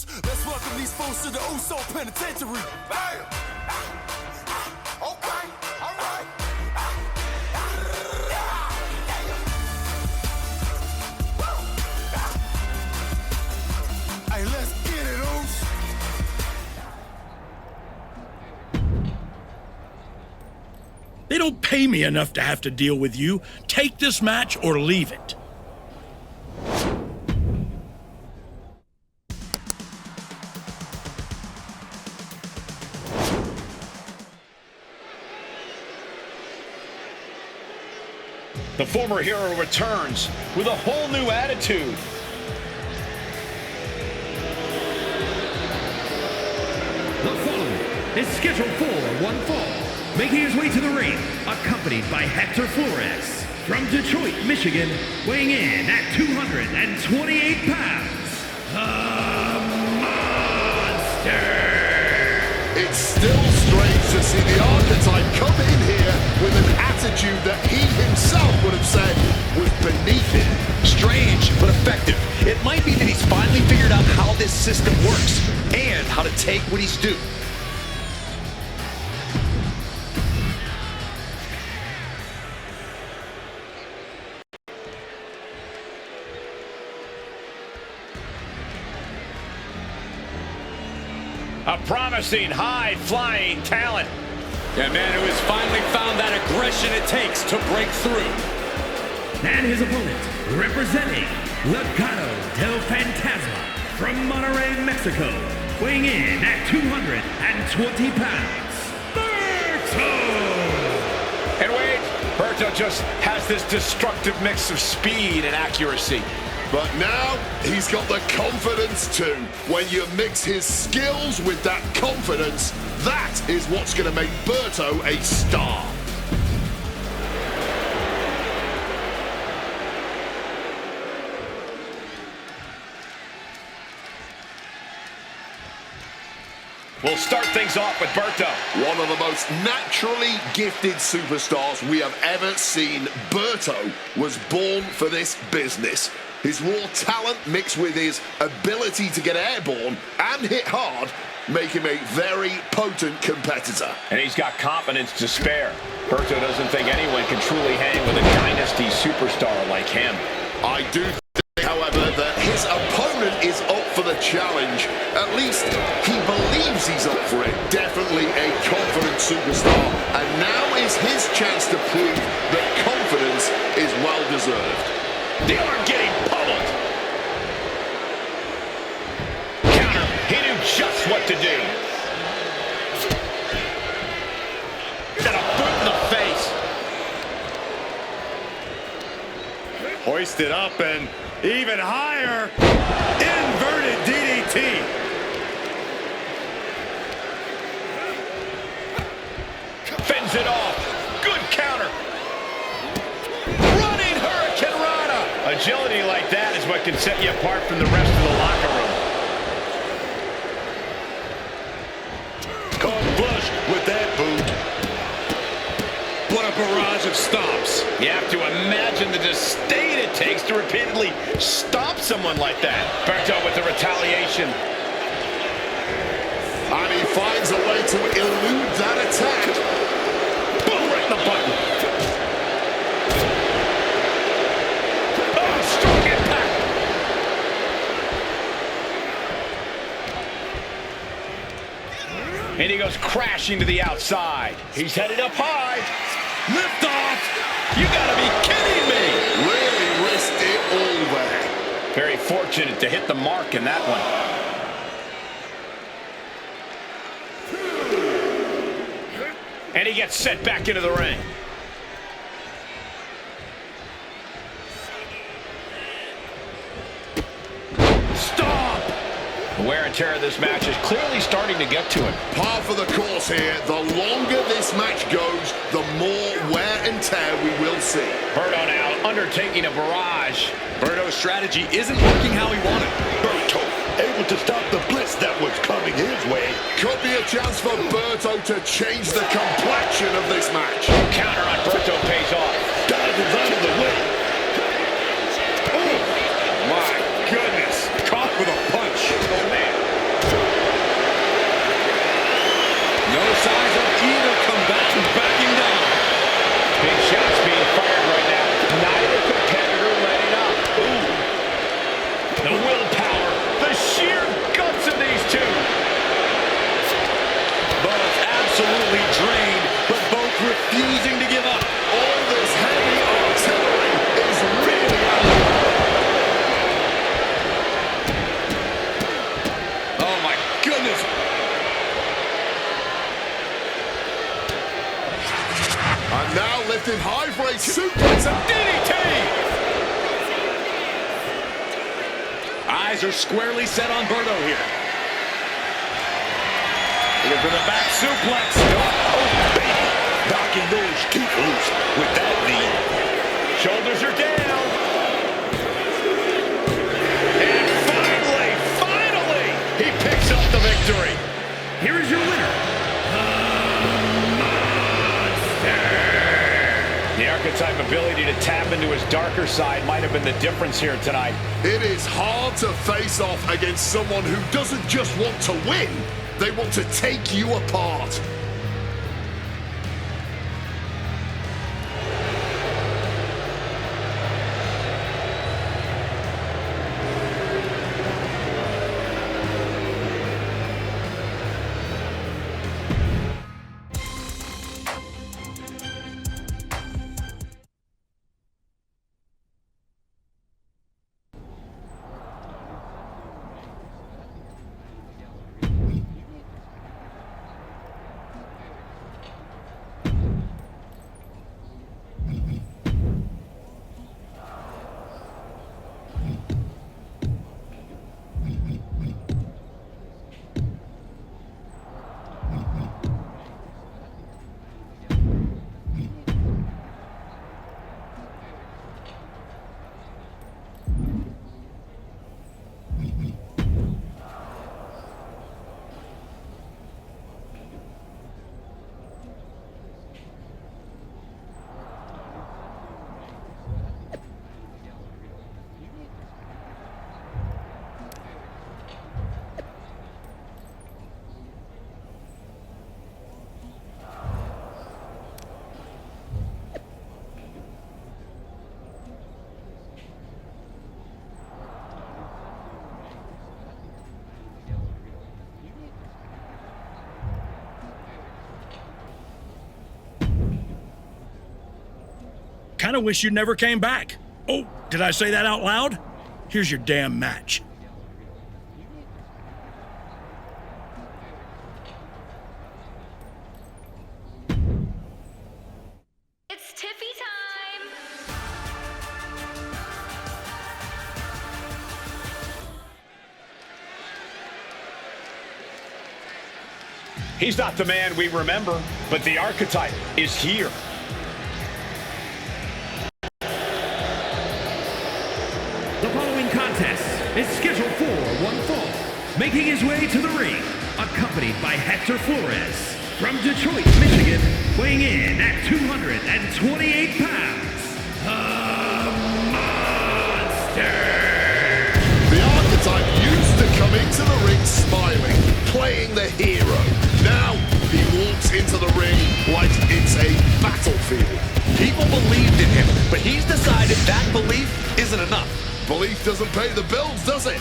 Usos. Let's welcome these fools to the Uso Penitentiary. Bam! Okay, all right. Hey, let's get it, Uso. They don't pay me enough to have to deal with you. Take this match or leave it. The former hero returns with a whole new attitude. The following is scheduled for one fall. Making his way to the ring, accompanied by Hector Flores. From Detroit, Michigan, weighing in at 228 pounds, the Monster! It's still strange to see the archetype come in here with an attitude that he himself would have said was beneath him. Strange, but effective. It might be that he's finally figured out how this system works and how to take what he's due. A promising, high-flying talent. A man who has finally found that aggression it takes to break through. And his opponent, representing Legado del Fantasma from Monterrey, Mexico, weighing in at 220 pounds, Berto! And wait, Berto just has this destructive mix of speed and accuracy. But now, he's got the confidence too. When you mix his skills with that confidence, that is what's going to make Berto a star. We'll start things off with Berto. One of the most naturally gifted superstars we have ever seen, Berto was born for this business. His raw talent mixed with his ability to get airborne and hit hard make him a very potent competitor. And he's got confidence to spare. Berto doesn't think anyone can truly hang with a dynasty superstar like him. I do think, however, that his opponent is up for the challenge. At least he believes he's up for it. Definitely a confident superstar. And now is his chance to prove that confidence is well-deserved. The arm getting pummeled. Counter. He knew just what to do. Got a boot in the face. Hoisted up and even higher. Inverted DDT. Fends it off. Good counter. Agility like that is what can set you apart from the rest of the locker room. Caught flush with that boot. What a barrage of stomps. You have to imagine the disdain it takes to repeatedly stomp someone like that. Berto with the retaliation. And he finds a way to elude that attack. Boom, right in the button. And he goes crashing to the outside. He's headed up high. Lift off. You gotta be kidding me. Really risked it all there. Very fortunate to hit the mark in that one. And he gets set back into the ring. The wear and tear of this match is clearly starting to get to him. Par for the course here. The longer this match goes, the more wear and tear we will see. Berto now undertaking a barrage. Berto's strategy isn't working how he wanted. Berto able to stop the blitz that was coming his way. Could be a chance for Berto to change the complexion of this match. Counter on Berto pays off. Dives out of the way. Oh, my goodness. Caught with a punch. Oh, man. lifted high for a suplex and DDT. Eyes are squarely set on Berto here. Looking for the back suplex. Oh, baby. Knocking those teeth loose with that knee. Shoulders are down. And finally, he picks up the victory. Here is your winner, The archetype ability to tap into his darker side might have been the difference here tonight. It is hard to face off against someone who doesn't just want to win, they want to take you apart. Kinda wish you never came back. Oh, did I say that out loud? Here's your damn match. It's Tiffy time! He's not the man we remember, but the archetype is here. The following contest is scheduled for one fall. Making his way to the ring, accompanied by Hector Flores. From Detroit, Michigan, weighing in at 228 pounds, the Monster! The archetype used to come into the ring smiling, playing the hero. Now he walks into the ring like it's a battlefield. People believed in him, but he's decided that belief isn't enough. Belief doesn't pay the bills, does it?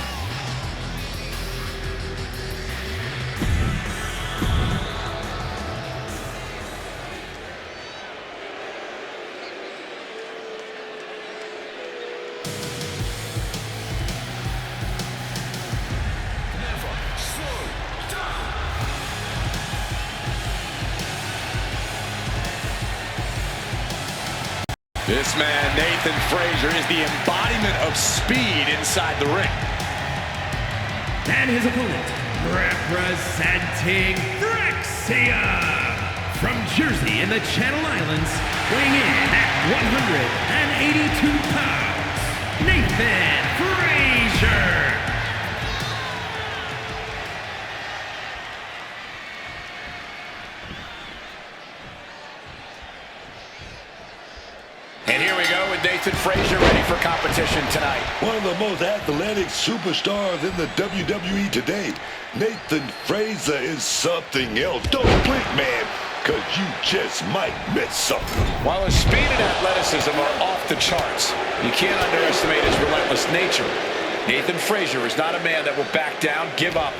This man, Nathan Frazier, is the embodiment of speed inside the ring. And his opponent, representing Phyrexia, from Jersey in the Channel Islands, weighing in at 182 pounds, Nathan Frazier. And here we go with Nathan Frazier ready for competition tonight. One of the most athletic superstars in the WWE today. Nathan Frazier is something else. Don't blink, man, because you just might miss something. While his speed and athleticism are off the charts, you can't underestimate his relentless nature. Nathan Frazier is not a man that will back down, give up,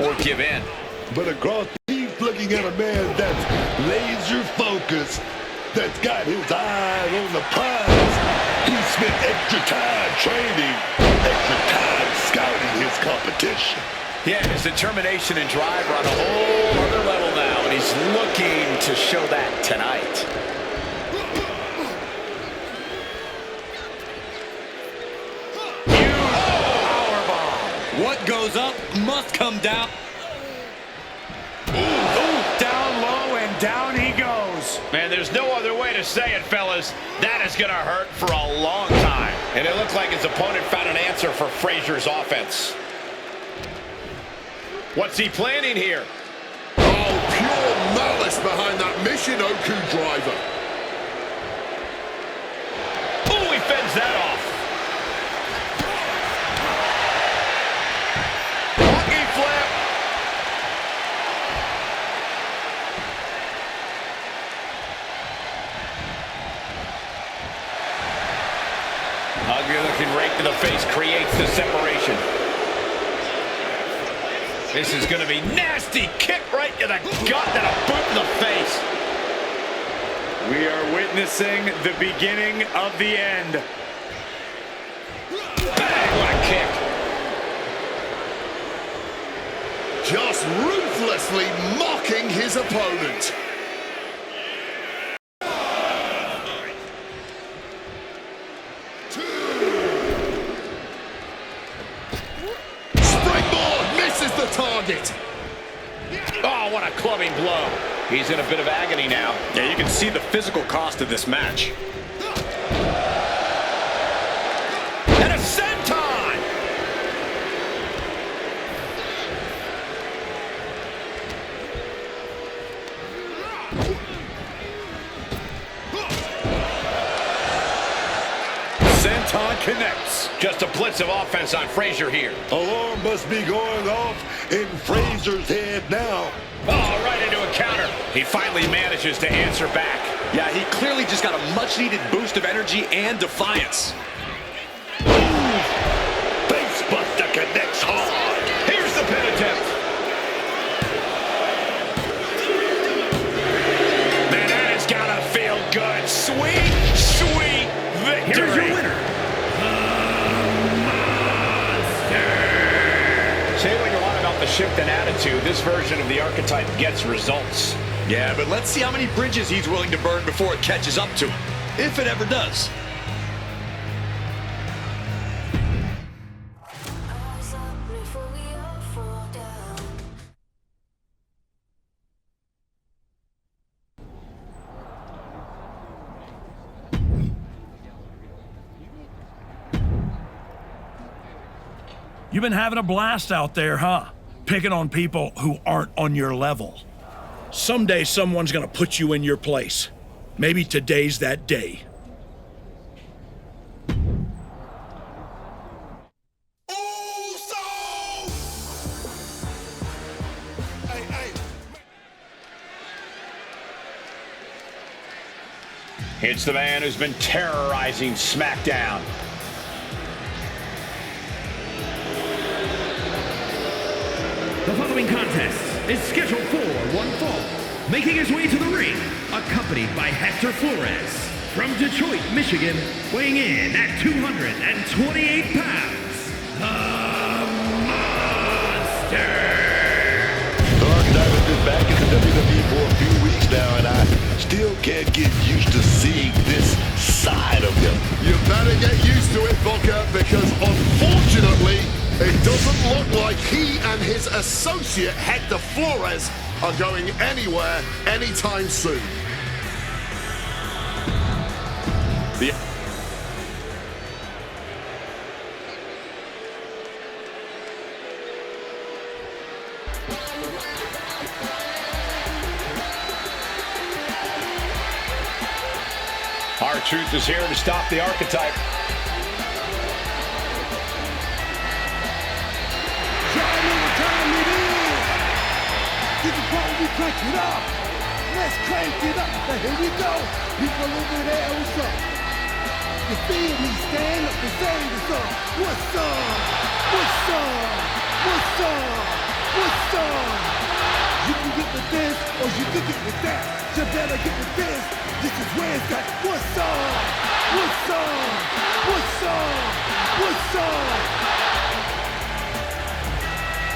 or give in. But across, he's looking at a man that's laser focused, that's got his eyes on the prize. He spent extra time training, extra time scouting his competition. Yeah, his determination and drive are on a whole other level now, and he's looking to show that tonight. What goes up must come down. Ooh, down low and down he goes. Man, there's no other way to say it, fellas. That is going to hurt for a long time. And it looked like his opponent found an answer for Frazier's offense. What's he planning here? Oh, pure malice behind that Michinoku driver. Oh, he fends that off. Monkey flip. Ugly looking rake to the face creates the separation. This is going to be nasty. Kick right to the gut and a boot in the face. We are witnessing the beginning of the end. Bang, what a kick. Just ruthlessly mocking his opponent. Target. Oh, what a clubbing blow. He's in a bit of agony now. Yeah, you can see the physical cost of this match. And a senton! Senton connects. Just a blitz of offense on Frazier here. Alarm must be going off in Frazier's head now. Oh, right into a counter. He finally manages to answer back. Yeah, he clearly just got a much-needed boost of energy and defiance. Basebuster connects hard. Here's the pin attempt. Man, that has got to feel good. Sweet, sweet victory. Here's your winner. Say what you want about the shift in attitude. This version of the archetype gets results. Yeah, but let's see how many bridges he's willing to burn before it catches up to him, if it ever does. You've been having a blast out there, huh? Picking on people who aren't on your level. Someday someone's gonna put you in your place. Maybe today's that day. It's the man who's been terrorizing SmackDown. The following contest is scheduled for one fall. Making his way to the ring, accompanied by Hector Flores. From Detroit, Michigan, weighing in at 228 pounds, the Monster! The Archetype has been back in the WWE for a few weeks now, and I still can't get used to seeing this side of him. You better get used to it, Booker, because unfortunately, it doesn't look like he and his associate, Hector Flores, are going anywhere anytime soon. R-Truth is here to stop the Archetype. We crank it up. Let's crank it up. Now here we go. People over there, what's up? You feel me? Stand up and say what's up. What's up? What's up? What's up? What's up? You can get with this or you can get with that. You better get with this. This is where it's at. What's up? What's up? What's up? What's up?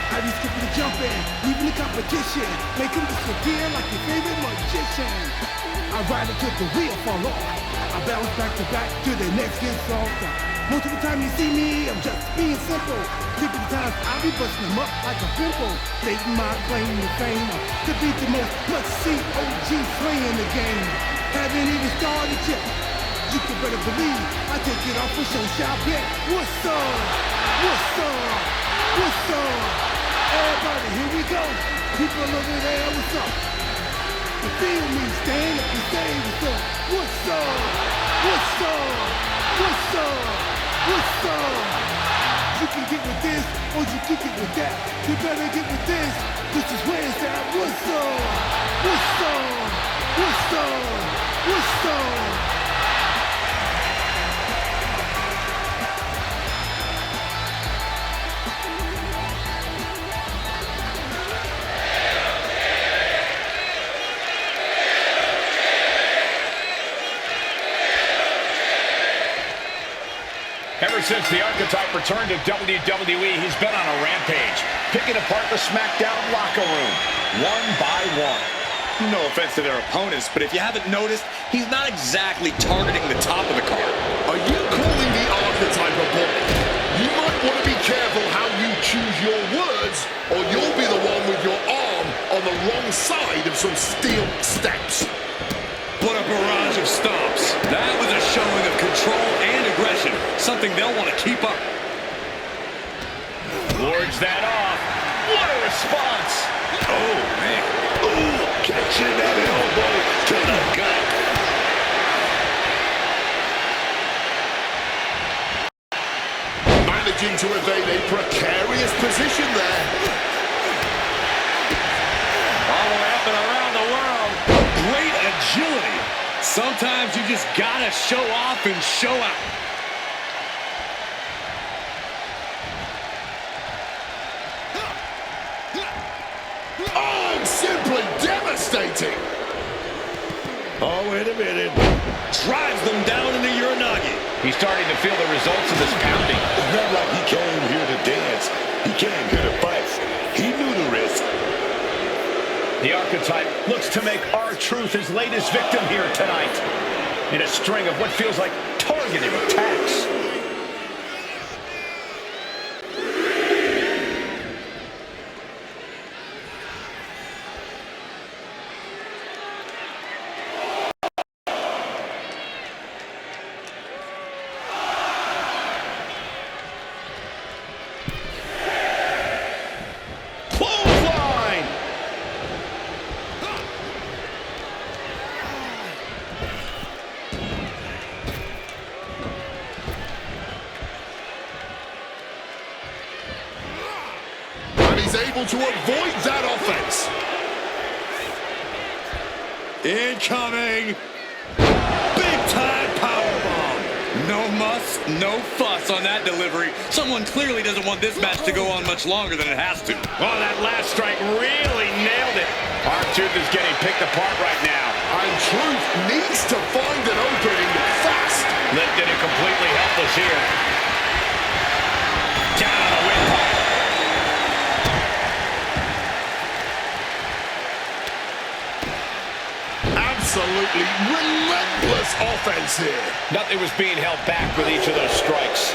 I be skipping and jumping, leaving the competition, making them disappear like your favorite magician. I ride until the wheel fall off. I bounce back to back till the next gets off. Most of the time you see me, I'm just being simple. Typical times I'll be busting them up like a pimple. Stating my claim to fame to be the most must-see OG player in the game. Haven't even started yet. You can better believe I take it off for show shop yet. What's up? What's up? What's up? Everybody, here we go. People over there, what's up? You feel me? Stand up and say what's up. What's up? What's up? What's up? What's up? You can get with this, or you can get with that. You better get with this. This is where it's at. What's up? What's up? What's up? What's up? Ever since the Archetype returned to WWE, he's been on a rampage, picking apart the SmackDown locker room, one by one. No offense to their opponents, but if you haven't noticed, he's not exactly targeting the top of the card. Are you calling the Archetype a bully? You might want to be careful how you choose your words, or you'll be the one with your arm on the wrong side of some steel steps. What a barrage of stomps. That was a showing of control and aggression, something they'll want to keep up. Lords that off. What a response. Oh, man. Ooh, catching that elbow to the gut. Managing to evade a precarious position there. All the way up and around the world. Great agility. Sometimes you just gotta show off and show out. Oh, simply devastating. Oh, wait a minute. Drives them down into Uranagi. He's starting to feel the results of this pounding. It's not like he came here to dance. He came here to fight. He knew the risk. The Archetype looks to make R-Truth his latest victim here tonight in a string of what feels like targeted attacks. Able to avoid that offense. Incoming. Big time powerbomb. No muss, no fuss on that delivery. Someone clearly doesn't want this match to go on much longer than it has to. Oh, that last strike really nailed it. R-Truth is getting picked apart right now. And Truth needs to find an opening fast. Lifted and completely helpless here. Down on the windpipe. Absolutely relentless offense here. Nothing was being held back with each of those strikes.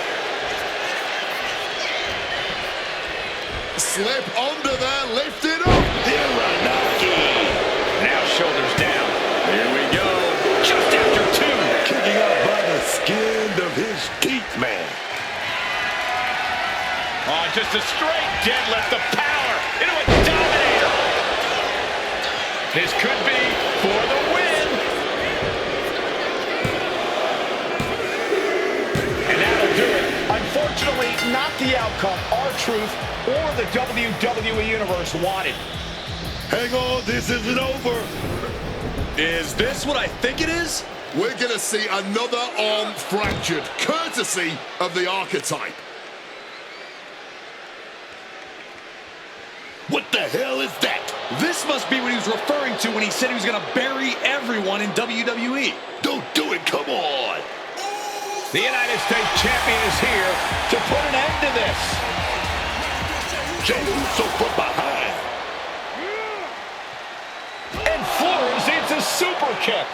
Slip under there, lift it up. Uranagi. Now shoulders down. Here we go. Just after two. Kicking out by the skin of his teeth, man. Oh, just a straight deadlift of power into a dominator. This could be for the win. And that'll do it. Unfortunately, not the outcome R-Truth or the WWE Universe wanted. Hang on, this isn't over. Is this what I think it is? We're going to see another arm fractured, courtesy of the Archetype. What the hell is that? This must be what he was referring to when he said he was going to bury everyone in WWE. Don't do it, come on. The United States Champion is here to put an end to this. Jey Uso from behind. And floors into super kick.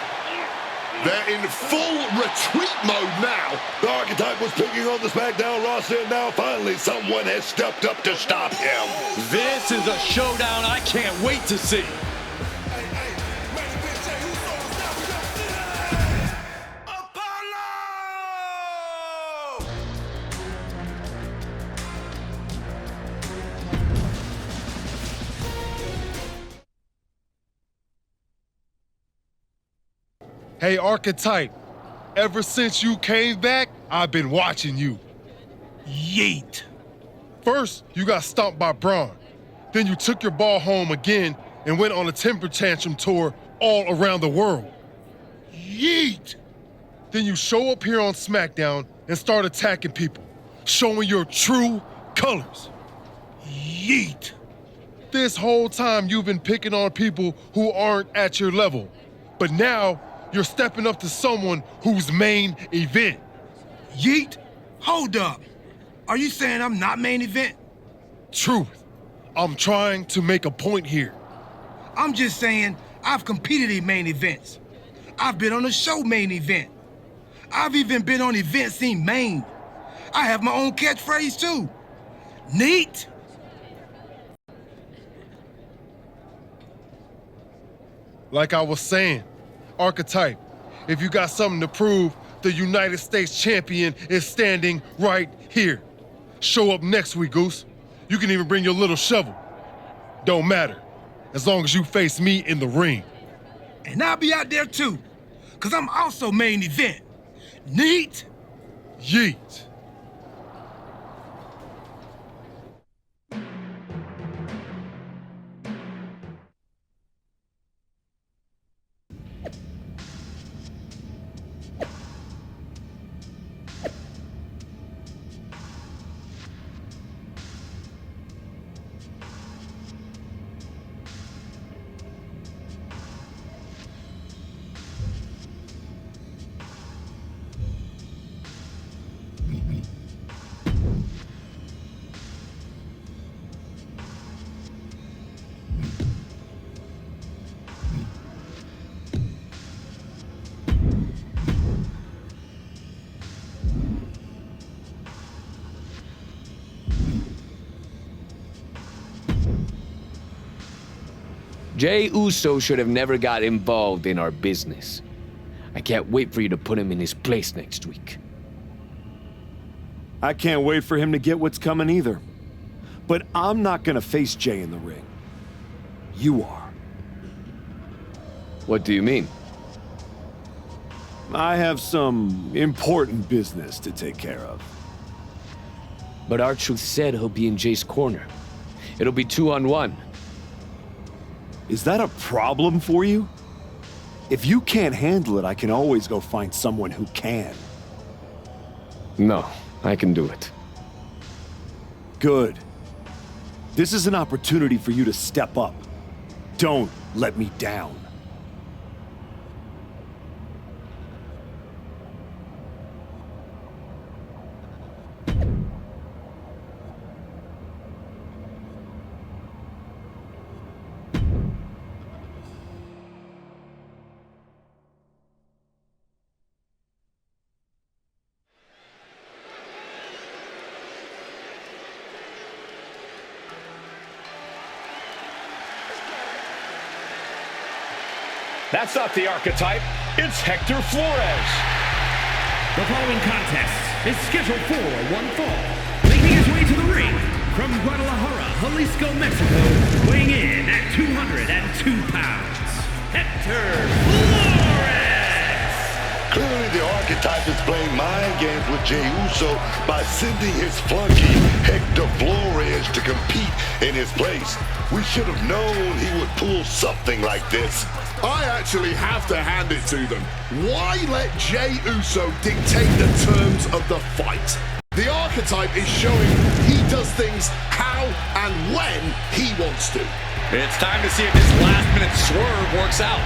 They're in full retreat mode now. The Archetype was picking on the SmackDown roster, and now finally someone has stepped up to stop him. This is a showdown I can't wait to see. Hey, Archetype, ever since you came back, I've been watching you. Yeet. First, you got stomped by Bron. Then you took your ball home again and went on a temper tantrum tour all around the world. Yeet. Then you show up here on SmackDown and start attacking people, showing your true colors. Yeet. This whole time you've been picking on people who aren't at your level. But now, you're stepping up to someone who's main event. Yeet? Hold up. Are you saying I'm not main event? Truth. I'm trying to make a point here. I'm just saying I've competed in main events. I've been on a show main event. I've even been on events in Maine. I have my own catchphrase too. Neat. Like I was saying, Archetype, if you got something to prove, the United States champion is standing right here. Show up next week, Goose. You can even bring your little shovel. Don't matter, as long as you face me in the ring. And I'll be out there too, because I'm also main event. Neat? Yeet. Jey Uso should have never got involved in our business. I can't wait for you to put him in his place next week. I can't wait for him to get what's coming either. But I'm not gonna face Jey in the ring. You are. What do you mean? I have some important business to take care of. But R-Truth said he'll be in Jey's corner. It'll be 2-on-1. Is that a problem for you? If you can't handle it, I can always go find someone who can. No, I can do it. Good. This is an opportunity for you to step up. Don't let me down. That's not the Archetype. It's Hector Flores. The following contest is scheduled for one fall. Making his way to the ring from Guadalajara, Jalisco, Mexico, weighing in at 202 pounds, Hector Flores! Clearly, the Archetype is playing mind games with Jey Uso by sending his flunky Hector Flores to compete in his place. We should have known he would pull something like this. I actually have to hand it to them. Why let Jey Uso dictate the terms of the fight? The Archetype is showing he does things how and when he wants to. It's time to see if this last-minute swerve works out.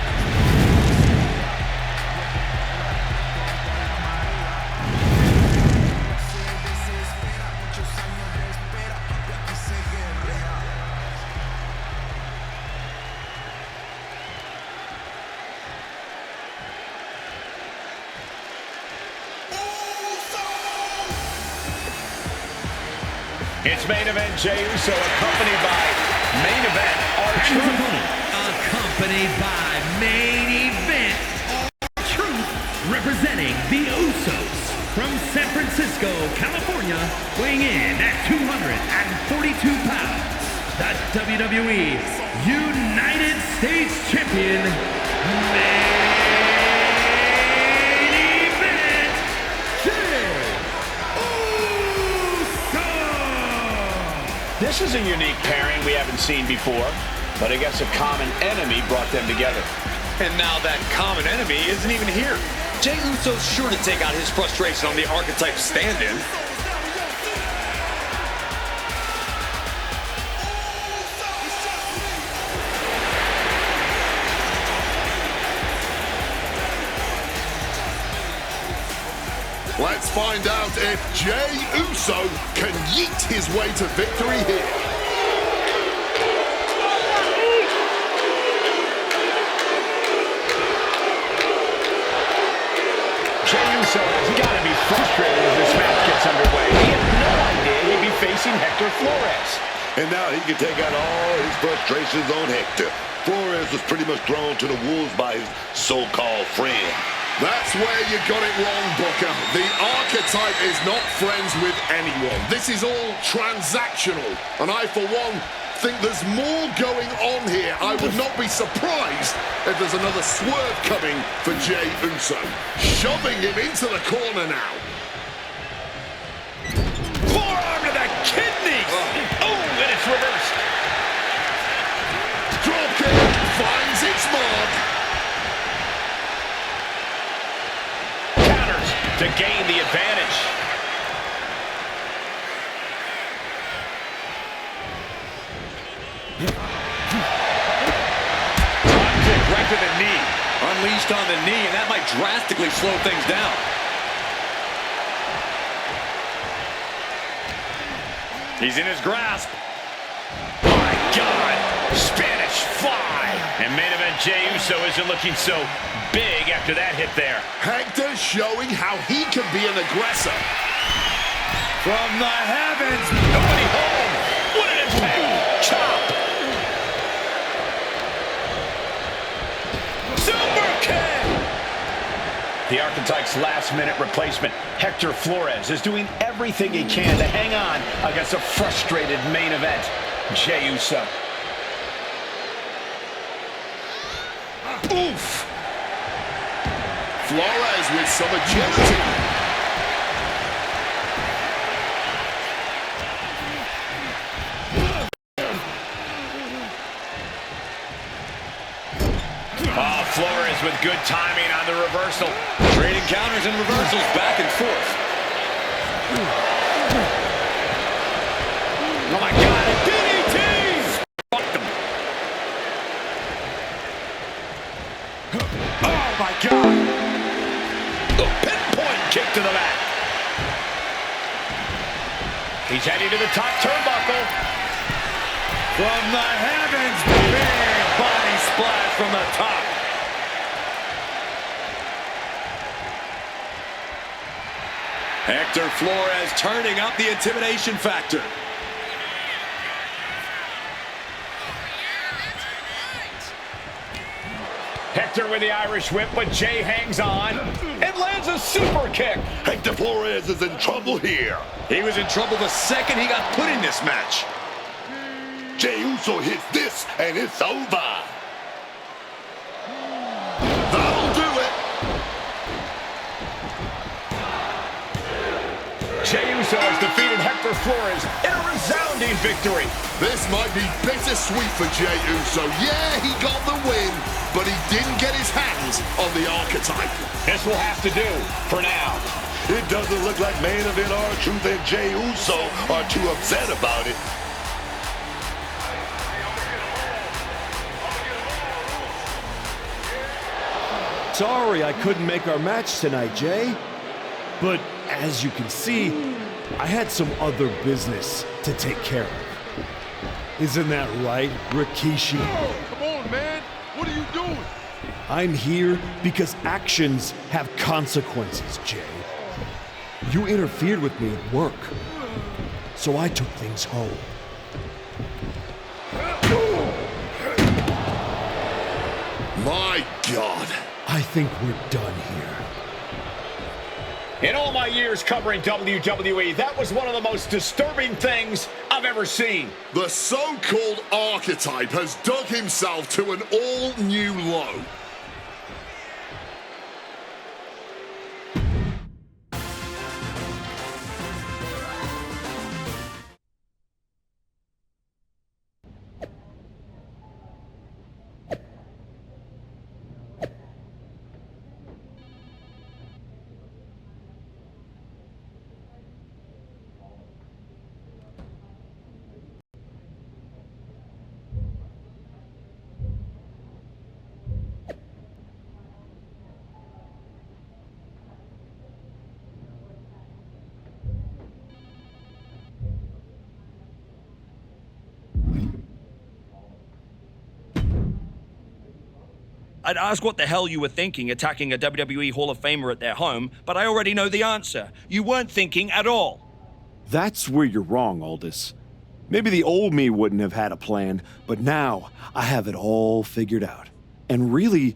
It's main event Jey Uso accompanied by main event R-Truth. Accompanied by main event R-Truth, representing the Usos from San Francisco, California, weighing in at 242 pounds, the WWE United States Champion, main event Jey Uso. This is a unique pairing we haven't seen before, but I guess a common enemy brought them together. And now that common enemy isn't even here. Jey Uso's sure to take out his frustration on the Archetype stand-in. Let's find out if Jey Uso can yeet his way to victory here. Jey Uso has got to be frustrated as this match gets underway. He had no idea he'd be facing Hector Flores. And now he can take out all his frustrations on Hector. Flores was pretty much thrown to the wolves by his so-called friend. That's where you got it wrong, Booker. The Archetype is not friends with anyone. This is all transactional. And I, for one, think there's more going on here. I would not be surprised if there's another swerve coming for Jey Uso. Shoving him into the corner now. Forearm to the kidney. Oh, and it's reversed. Dropkick finds its mark. Counters to gain the advantage. Right to the knee. Unleashed on the knee, and that might drastically slow things down. He's in his grasp. My God. Spanish fly. And main event Jey Uso isn't looking so big after that hit there. Hector showing how he can be an aggressor. From the heavens. Nobody home. What an impact. Chop. The Archetype's last-minute replacement, Hector Flores, is doing everything he can to hang on against a frustrated main event, Jey Uso. Oof! Flores with some agility. Oh, Flores with good timing on the reversal. Trading counters and reversals back and forth. Oh, my God. A DDT! Fucked him. Oh, my God. The pinpoint kick to the back. He's heading to the top turnbuckle. From the heavens, big body splash from the top. Hector Flores turning up the intimidation factor. Hector with the Irish whip, but Jey hangs on and lands a super kick. Hector Flores is in trouble here. He was in trouble the second he got put in this match. Jey Uso hits this, and it's over. That'll do it. Jey Uso has defeated Hector Flores in a resounding victory. This might be bittersweet for Jey Uso. Yeah, he got the win, but he didn't get his hands on the Archetype. This will have to do for now. It doesn't look like main event R-Truth and Jey Uso are too upset about it. Sorry I couldn't make our match tonight, Jey. But as you can see, I had some other business to take care of. Isn't that right, Rikishi? Come on, man. What are you doing? I'm here because actions have consequences, Jey. You interfered with me at work. so I took things home. My God. I think we're done here. In all my years covering WWE, that was one of the most disturbing things I've ever seen. The so-called archetype has dug himself to an all-new low. I'd ask what the hell you were thinking attacking a WWE Hall of Famer at their home, but I already know the answer. You weren't thinking at all. That's where you're wrong, Aldous. Maybe the old me wouldn't have had a plan, but now I have it all figured out. And really,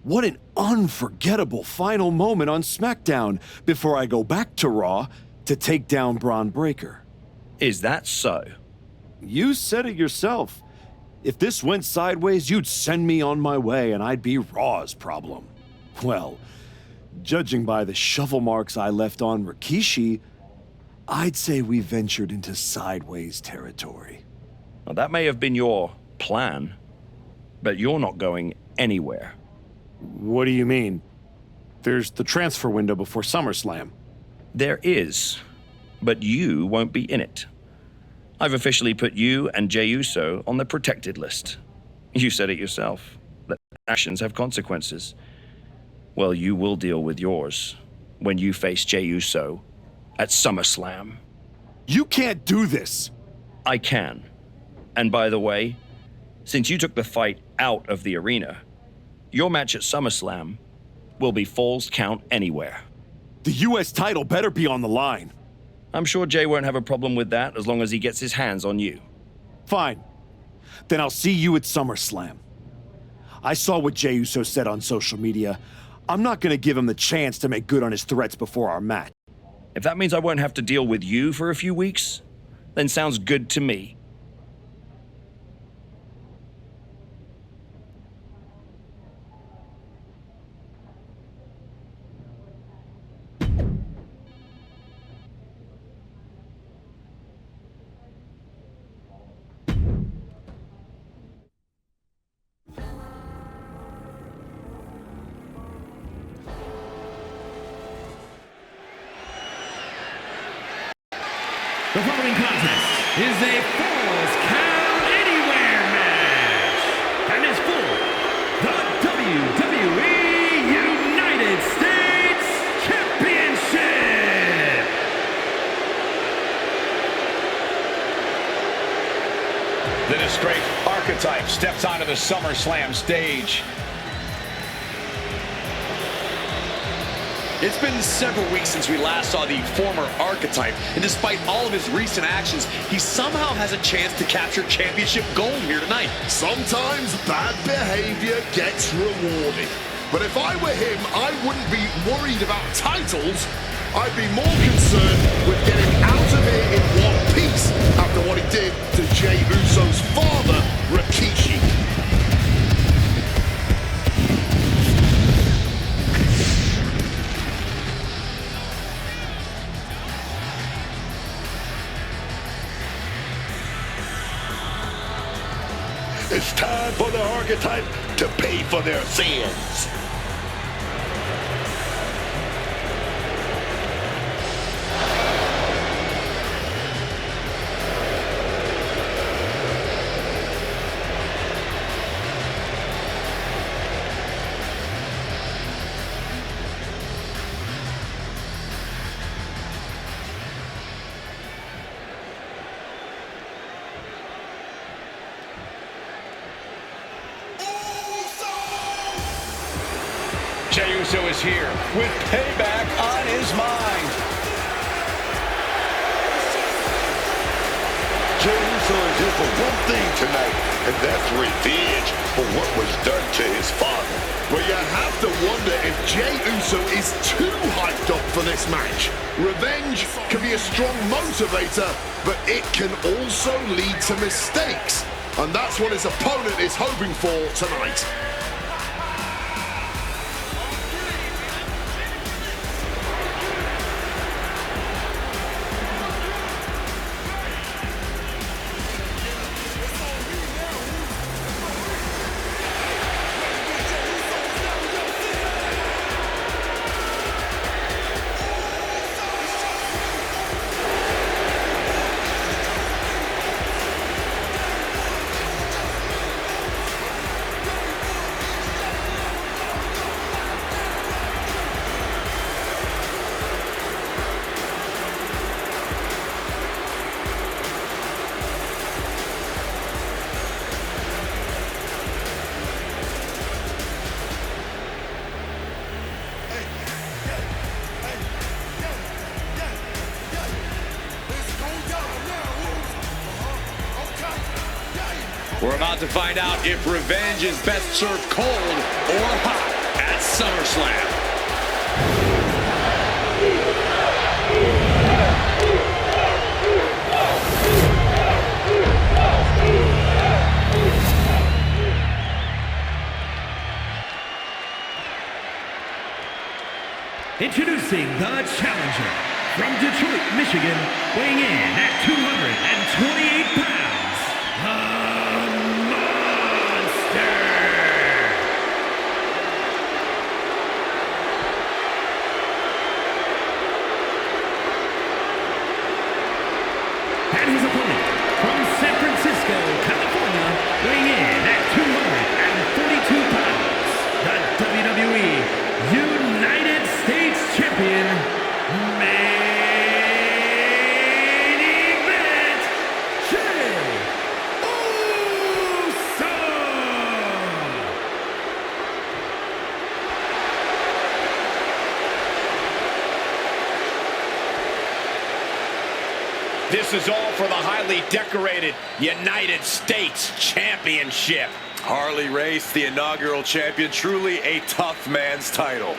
what an unforgettable final moment on SmackDown before I go back to Raw to take down Bron Breakker. Is that so? You said it yourself. If this went sideways, you'd send me on my way and I'd be Raw's problem. Well, judging by the shovel marks I left on Rikishi, I'd say we ventured into sideways territory. Well, that may have been your plan, but you're not going anywhere. What do you mean? There's the transfer window before SummerSlam. There is, but you won't be in it. I've officially put you and Jey Uso on the protected list. You said it yourself, that actions have consequences. Well, you will deal with yours when you face Jey Uso at SummerSlam. You can't do this! I can. And by the way, since you took the fight out of the arena, your match at SummerSlam will be Falls Count Anywhere. The US title better be on the line. I'm sure Jey won't have a problem with that as long as he gets his hands on you. Fine. Then I'll see you at SummerSlam. I saw what Jey Uso said on social media. I'm not gonna give him the chance to make good on his threats before our match. If that means I won't have to deal with you for a few weeks, then sounds good to me. The following contest is a Falls Count Anywhere match and is for the WWE United States Championship. The disgraced archetype steps onto the SummerSlam stage. It's been several weeks since we last saw the former archetype, and despite all of his recent actions, he somehow has a chance to capture championship gold here tonight. Sometimes bad behavior gets rewarded. But if I were him, I wouldn't be worried about titles. I'd be more concerned with getting out of here in one piece after what he did to Jey Uso's father, Rikishi. It's time for the archetype to pay for their sins. Jey Uso is here with payback on his mind. Jey Uso is here for one thing tonight, and that's revenge for what was done to his father. Well, you have to wonder if Jey Uso is too hyped up for this match. Revenge can be a strong motivator, but it can also lead to mistakes. And that's what his opponent is hoping for tonight. We're about to find out if revenge is best served cold or hot at SummerSlam. Introducing the challenger from Detroit, Michigan, weighing in at 228 pounds, the Monster. And his opponent from San Francisco, California, weighing in at 242 pounds, the WWE United States Champion, main event, Jey Uso! This is all for the highly decorated United States Championship. Harley Race, the inaugural champion, truly a tough man's title.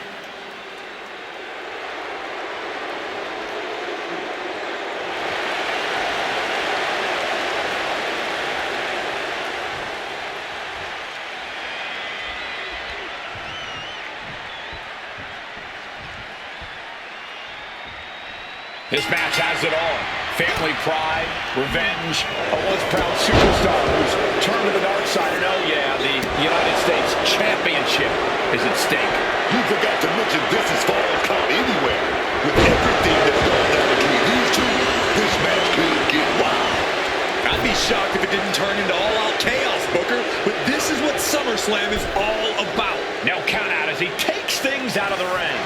This match has it all. Family pride, revenge, a once proud superstar who's turned to the dark side. And oh yeah, the United States Championship is at stake. You forgot to mention this is Falls Count Anywhere. With everything that's going down between these two, this match could get wild. I'd be shocked if it didn't turn into all-out chaos, Booker, but this is what SummerSlam is all about. Now count out as he takes things out of the ring.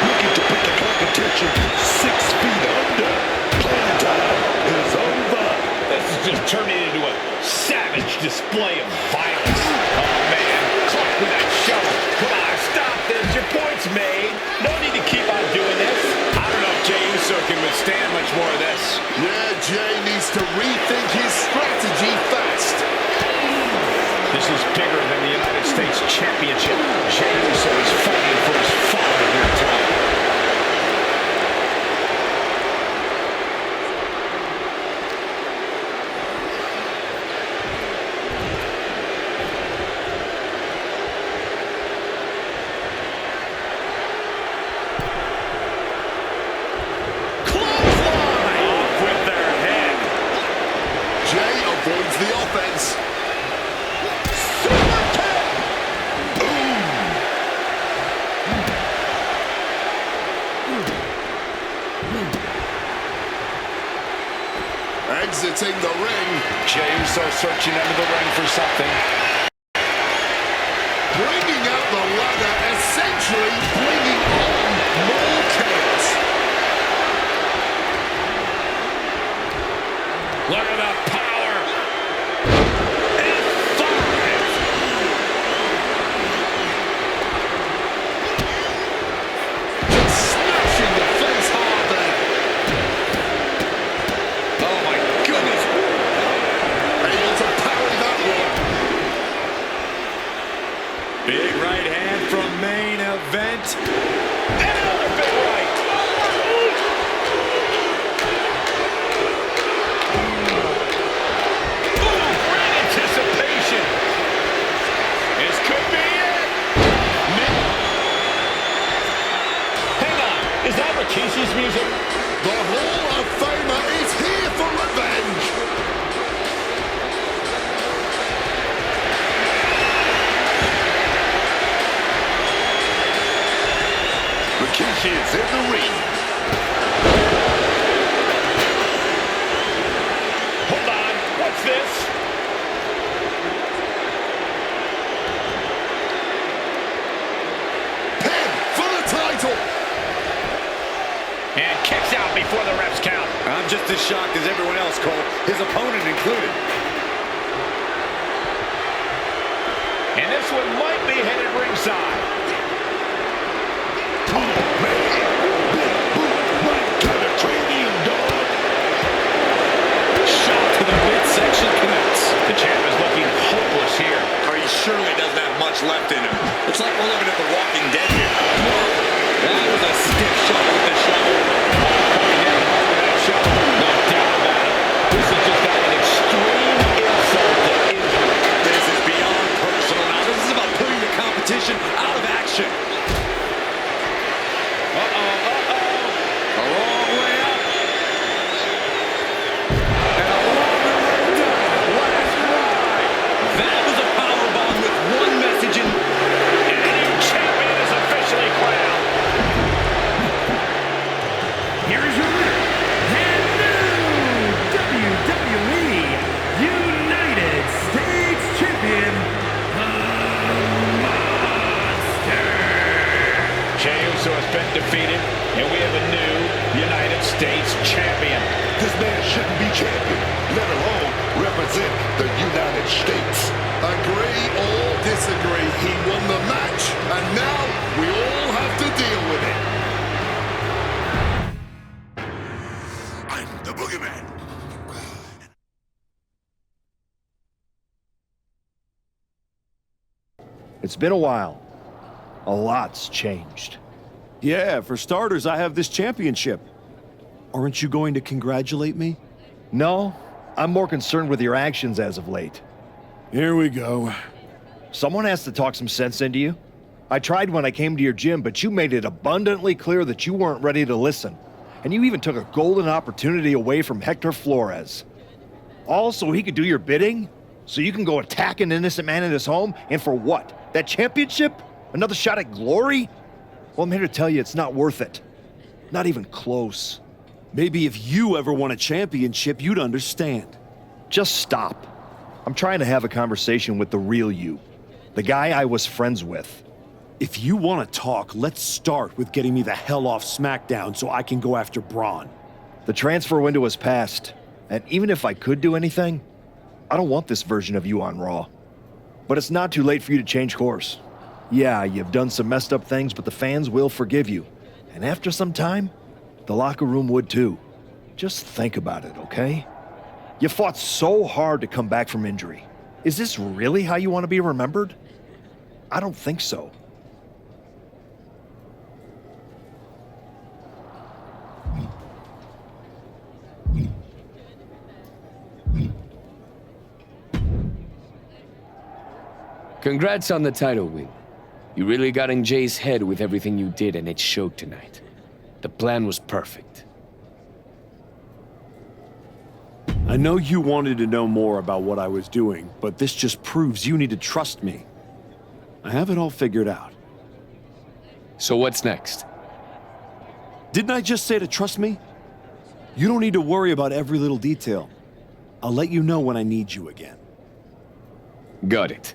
Looking to put the competition 6 feet under. Playing time is over. This is just turning into a savage display of violence. Oh man, clock with that shovel. Come on, stop this. Your point's made. No need to keep on doing this. I don't know if Jey Uso can withstand much more of this. Yeah, Jey needs to rethink his strategy fast. This is bigger than the United States Championship. Jey Uso is fighting for his father here tonight. Avoids the offense. Exiting the ring. Jey Uso searching under the ring for something. Bringing out the ladder, essentially bringing on more chaos. Look at the power. left. And another big right. Ooh, great anticipation. This could be it. Hang on, is that Rikishi's music? The Hall of Famer is here for revenge. Rikishi is in the ring. Hold on, what's this? Pin for the title. And kicks out before the refs count. I'm just as shocked as everyone else, Cole, his opponent included. And this one might be headed ringside. Oh, man. Big boot, right kind of training, dog. Shot to the midsection connects. The champ is looking hopeless here. Or he surely doesn't have much left in him. It's like we're looking at The Walking Dead here. That was a stiff shot with the shovel. Coming down hard with that shovel. No doubt about it. This has just got an extreme insult to injury. This is beyond personal now. This is about putting the competition out of action. A long way up. And a longer way down. Last ride. That was a powerbomb with one message in. And a new champion is officially crowned. Here is your winner, and new WWE United States Champion, the Monster. Jey Uso has been defeated, and we have a new United States champion. This man shouldn't be champion, let alone represent the United States. Agree or disagree, he won the match, and now we all have to deal with it. I'm the boogeyman. It's been a while. A lot's changed. Yeah, for starters, I have this championship. Aren't you going to congratulate me? No, I'm more concerned with your actions as of late. Here we go. Someone has to talk some sense into you. I tried when I came to your gym, but you made it abundantly clear that you weren't ready to listen. And you even took a golden opportunity away from Hector Flores. All so he could do your bidding? So you can go attack an innocent man in his home? And for what? That championship? Another shot at glory? Well, I'm here to tell you it's not worth it. Not even close. Maybe if you ever won a championship, you'd understand. Just stop. I'm trying to have a conversation with the real you. The guy I was friends with. If you want to talk, let's start with getting me the hell off SmackDown so I can go after Bron. The transfer window has passed, and even if I could do anything, I don't want this version of you on Raw. But it's not too late for you to change course. Yeah, you've done some messed up things, but the fans will forgive you. And after some time, the locker room would too. Just think about it, okay? You fought so hard to come back from injury. Is this really how you want to be remembered? I don't think so. Congrats on the title win. You really got in Jay's head with everything you did, and it showed tonight. The plan was perfect. I know you wanted to know more about what I was doing, but this just proves you need to trust me. I have it all figured out. So what's next? Didn't I just say to trust me? You don't need to worry about every little detail. I'll let you know when I need you again. Got it.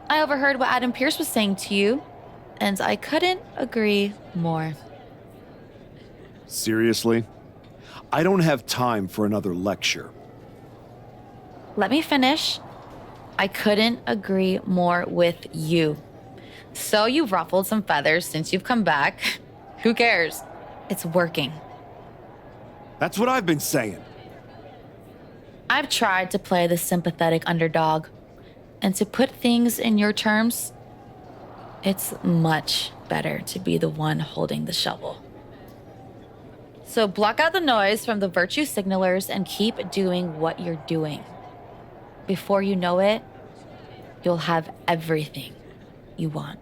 I overheard what Adam Pearce was saying to you, and I couldn't agree more. Seriously? I don't have time for another lecture. Let me finish. I couldn't agree more with you. So you've ruffled some feathers since you've come back. Who cares? It's working. That's what I've been saying. I've tried to play the sympathetic underdog, and to put things in your terms, it's much better to be the one holding the shovel. So block out the noise from the virtue signalers and keep doing what you're doing. Before you know it, you'll have everything you want.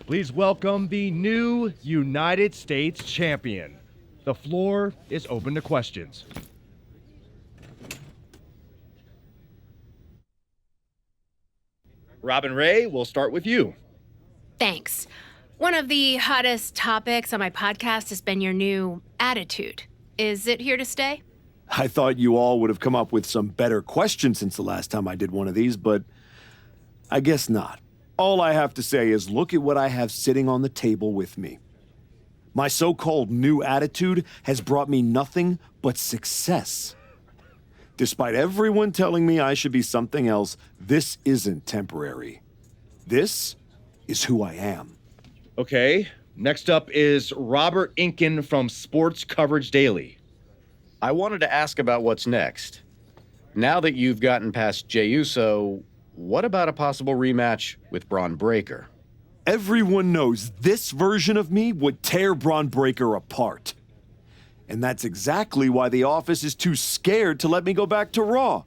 Please welcome the new United States Champion. The floor is open to questions. Robin Ray, we'll start with you. Thanks. One of the hottest topics on my podcast has been your new attitude. Is it here to stay? I thought you all would have come up with some better questions since the last time I did one of these, but I guess not. All I have to say is look at what I have sitting on the table with me. My so-called new attitude has brought me nothing but success. Despite everyone telling me I should be something else, this isn't temporary. This is who I am. Okay, next up is Robert Inkin from Sports Coverage Daily. I wanted to ask about what's next. Now that you've gotten past Jey Uso, what about a possible rematch with Bron Breakker? Everyone knows this version of me would tear Bron Breakker apart. And that's exactly why the office is too scared to let me go back to Raw.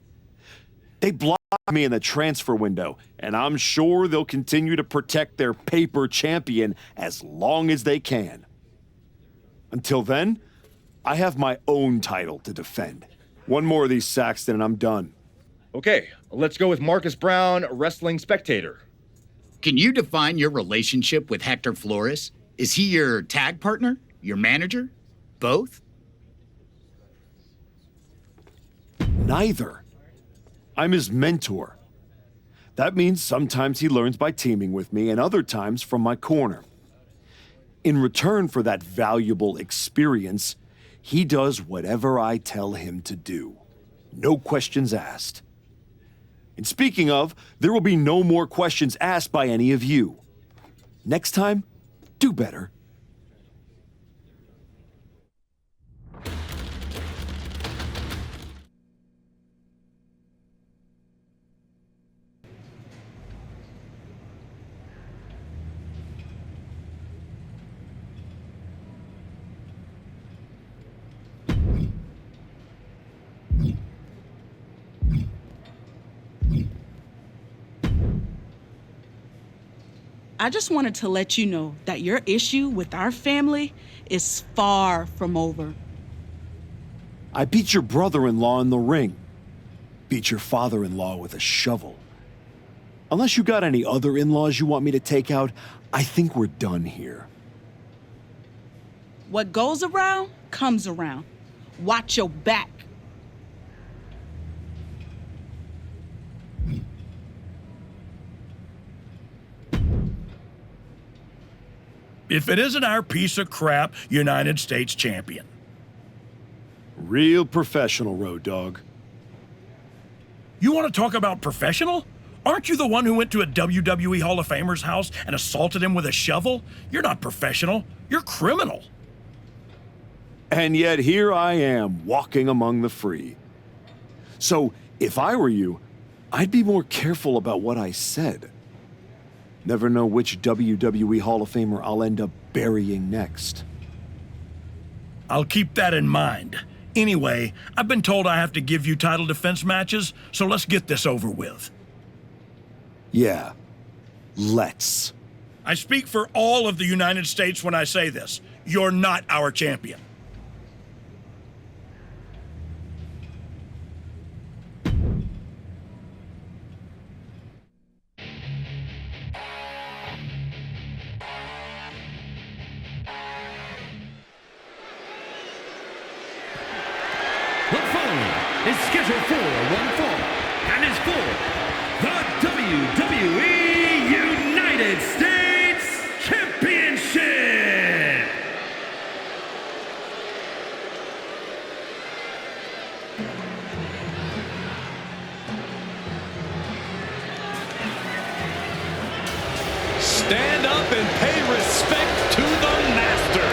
They blocked me in the transfer window, and I'm sure they'll continue to protect their paper champion as long as they can. Until then, I have my own title to defend. One more of these, Saxton, and I'm done. Okay, let's go with Marcus Brown, Wrestling Spectator. Can you define your relationship with Hector Flores? Is he your tag partner? Your manager? Both? Neither. I'm his mentor. That means sometimes he learns by teaming with me and other times from my corner. In return for that valuable experience, he does whatever I tell him to do. No questions asked. And speaking of, there will be no more questions asked by any of you. Next time, do better. I just wanted to let you know that your issue with our family is far from over. I beat your brother-in-law in the ring. Beat your father-in-law with a shovel. Unless you got any other in-laws you want me to take out, I think we're done here. What goes around, comes around. Watch your back. If it isn't our piece of crap United States champion. Real professional, Road Dogg. You want to talk about professional? Aren't you the one who went to a WWE Hall of Famer's house and assaulted him with a shovel? You're not professional. You're criminal. And yet here I am, walking among the free. So, if I were you, I'd be more careful about what I said. Never know which WWE Hall of Famer I'll end up burying next. I'll keep that in mind. Anyway, I've been told I have to give you title defense matches, so let's get this over with. Yeah, let's. I speak for all of the United States when I say this. You're not our champion. The following is scheduled for one fall and is for the WWE United States Stand up and pay respect to the master.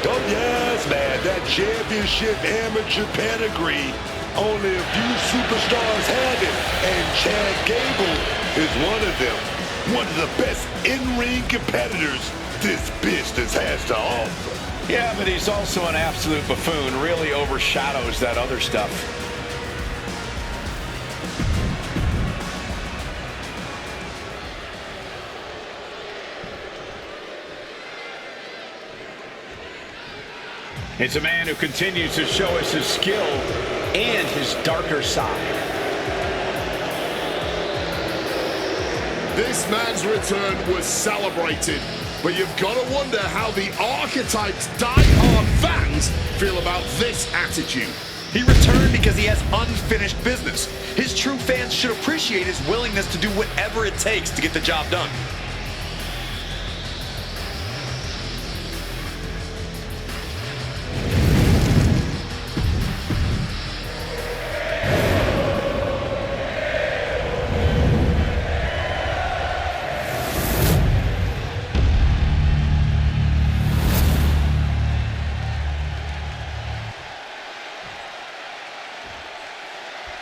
Oh yes, man, that championship amateur pedigree. Only a few superstars have it, and Chad Gable is one of them. One of the best in-ring competitors this business has to offer. Yeah, but he's also an absolute buffoon. Really overshadows that other stuff. It's a man who continues to show us his skill and his darker side. This man's return was celebrated, but you've got to wonder how the Archetype's die-hard fans feel about this attitude. He returned because he has unfinished business. His true fans should appreciate his willingness to do whatever it takes to get the job done.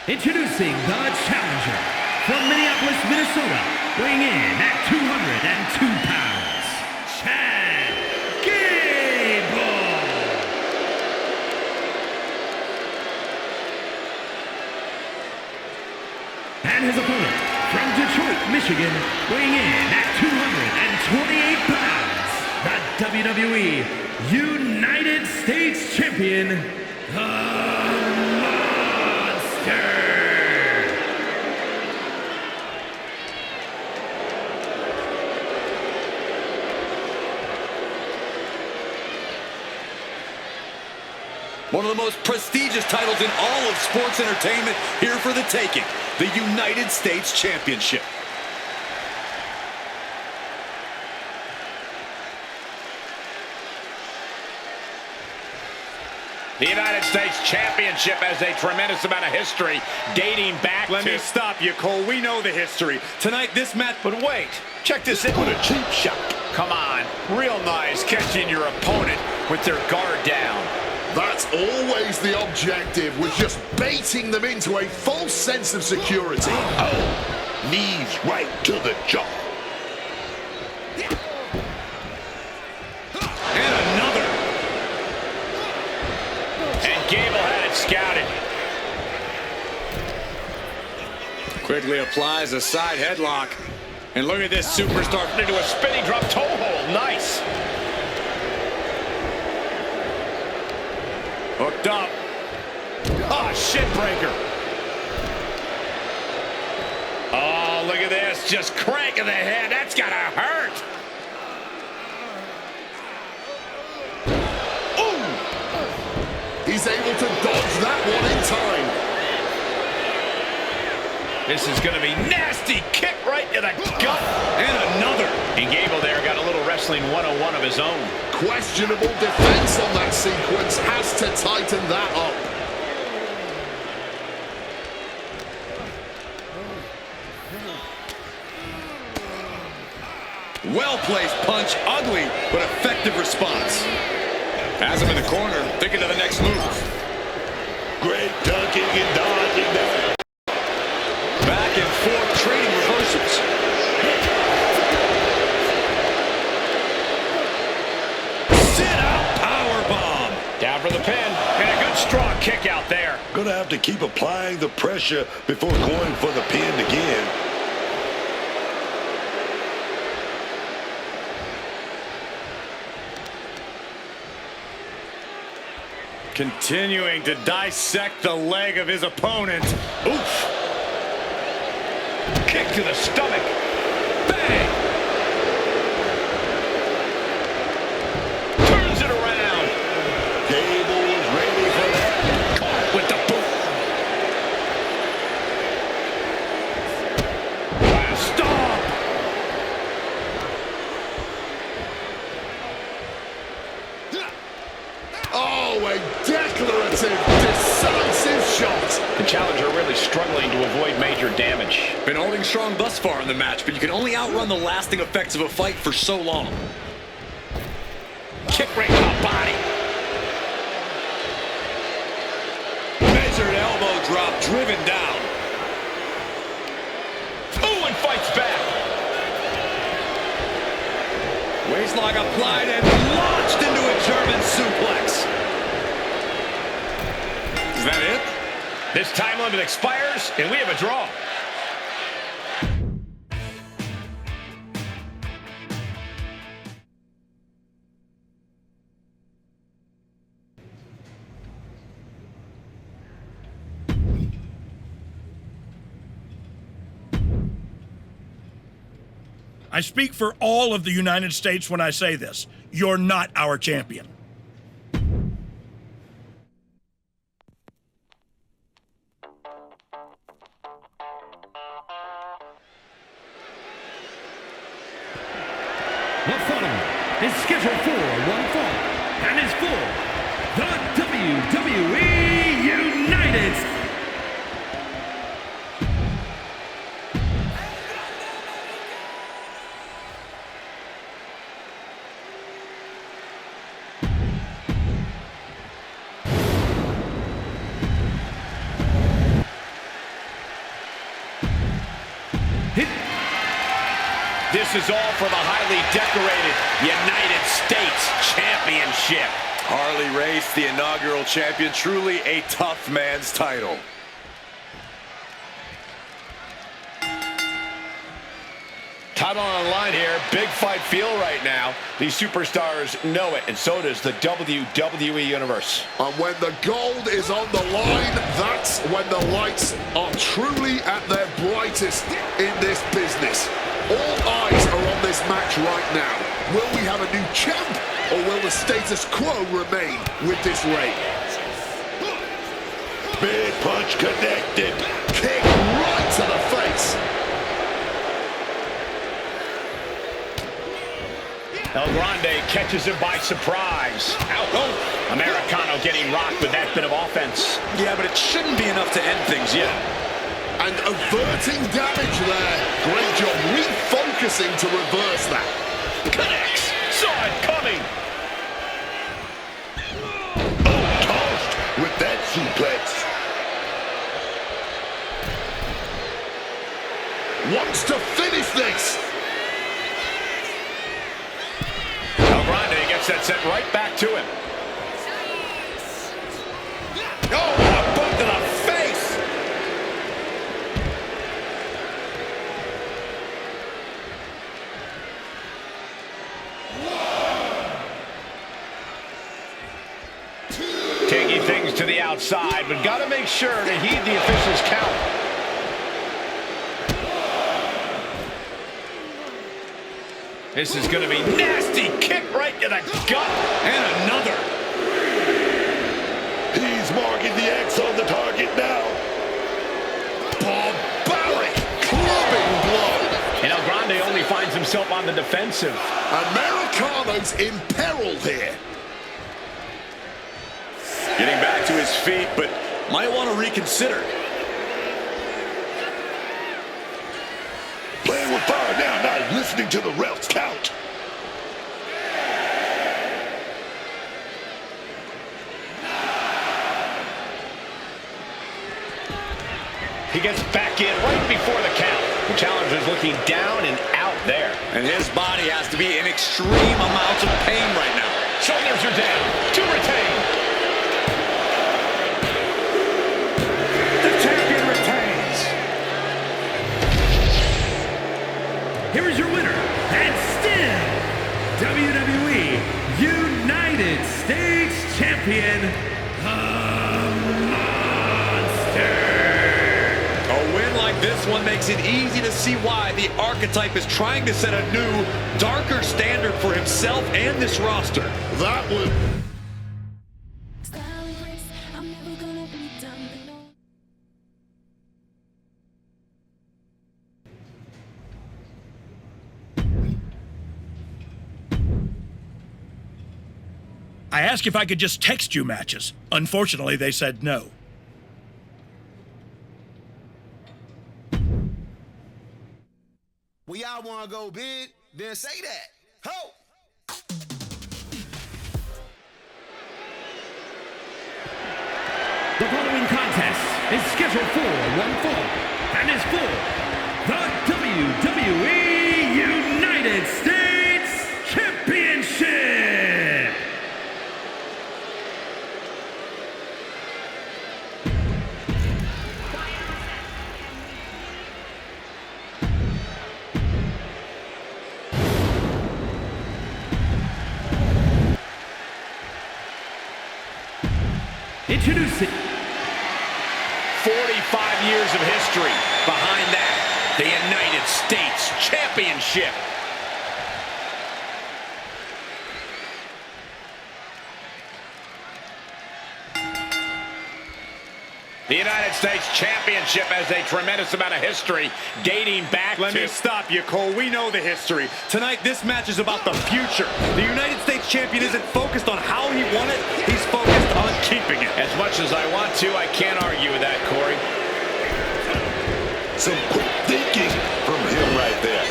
Introducing the challenger from Minneapolis, Minnesota, weighing in at 202 pounds, Chad Gable. And his opponent from Detroit, Michigan, weighing in at 228 pounds, the WWE United States Champion, the Monster. One of the most prestigious titles in all of sports entertainment, here for the taking, the United States Championship. The United States Championship has a tremendous amount of history dating back Let to... me stop you, Cole. We know the history. Tonight, this match... But wait, check this out. What a cheap shot. Come on, real nice catching your opponent with their guard down. That's always the objective, was just baiting them into a false sense of security. Oh, knees right to the jaw. And another. And Gable had it scouted. Quickly applies a side headlock. And look at this superstar Into a spinning drop toe hold. Nice. hooked up. Oh, shit breaker. Oh, look at this. Just cranking the head. That's gotta hurt. Ooh! He's able to dodge that one in time. This is gonna be nasty. Kick right to the gut. And another. And Gable there got a little wrestling 101 of his own. Questionable defense on that sequence. Has to tighten that up. Well-placed punch, ugly, but effective response. Has him in the corner, thinking of the next move. Great ducking and dodging there. Back and forth, trading reversals. Sit-out powerbomb. Down for the pin, and a good strong kick out there. Gonna have to keep applying the pressure before going for the pin again. Continuing to dissect the leg of his opponent. Oof. Kick to the stomach. Bang. Turns it around. Gable was ready for that. Caught with the boot. Wow, stomp. Oh, a declarative, decisive shot. The challenger really struggling to avoid major damage. Been holding strong thus far in the match, but you can only outrun the lasting effects of a fight for so long. Kick right to the body. Measured elbow drop, driven down. Oh, and fights back. Waistlock applied and launched into a German suplex. Is that it? This time limit expires, and we have a draw. I speak for all of the United States when I say this. You're not our champion. The following is scheduled for one fall and is for the WWE United States. This is all for the highly decorated United States Championship. Harley Race, the inaugural champion, truly a tough man's title. Title on the line here. Big fight feel right now. These superstars know it, and so does the WWE Universe. And when the gold is on the line, that's when the lights are truly at their brightest in this business. All eyes are on this match right now. Will we have a new champ, or will the status quo remain with this reign? Big punch connected. Kick right to the face. El Grande catches him by surprise. Oh, Americano getting rocked with that bit of offense. Yeah, but it shouldn't be enough to end things yet. And averting damage there. Great job refocusing to reverse that. Connects. Saw it coming. Oh, tossed with that suplex. Wants to finish this. El Grande gets that set right back to him. Oh, a boot to the face. Taking things to the outside, but got to make sure to heed the official's count. This is going to be nasty. Kick right to the gut. And another. He's marking the X on the target now. Barbaric clubbing blow. And El Grande only finds himself on the defensive. Americano's in peril here. Getting back to his feet, but might want to reconsider. Playing with fire now, not listening to the ref's count. He gets back in right before the count. The challenger's looking down and out there. And his body has to be in extreme amounts of pain right now. Shoulders are down. To retain. The champion retains. Here is your winner, and still WWE United States Champion, the Monster. A win like this one makes it easy to see why the Archetype is trying to set a new, darker standard for himself and this roster. That would... I asked if I could just text you matches. Unfortunately, they said no. Well, y'all want to go big? Then say that. Ho! The following contest is scheduled for one fall and is for the WWE United States Championship. Introducing 45 years of history behind that, the United States Championship. The United States Championship has a tremendous amount of history dating back Let me stop you, Cole. We know the history. Tonight, this match is about the future. The United States Champion isn't focused on how he won it. He's focused on keeping it. As much as I want to, I can't argue with that, Corey. Some quick thinking from him right there.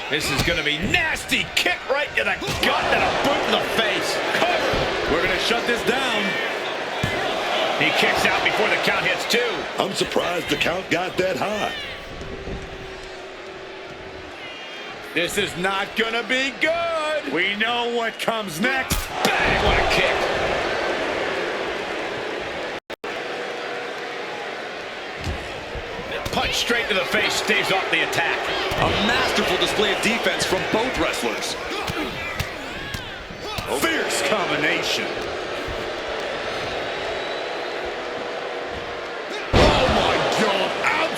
This is going to be nasty. Kick right to the gut and a boot in the face. Cover. We're going to shut this down. He kicks out before the count hits 2. I'm surprised the count got that high. This is not going to be good. We know what comes next. Bang, what a kick. Punch straight to the face, staves off the attack. A masterful display of defense from both wrestlers. Fierce combination.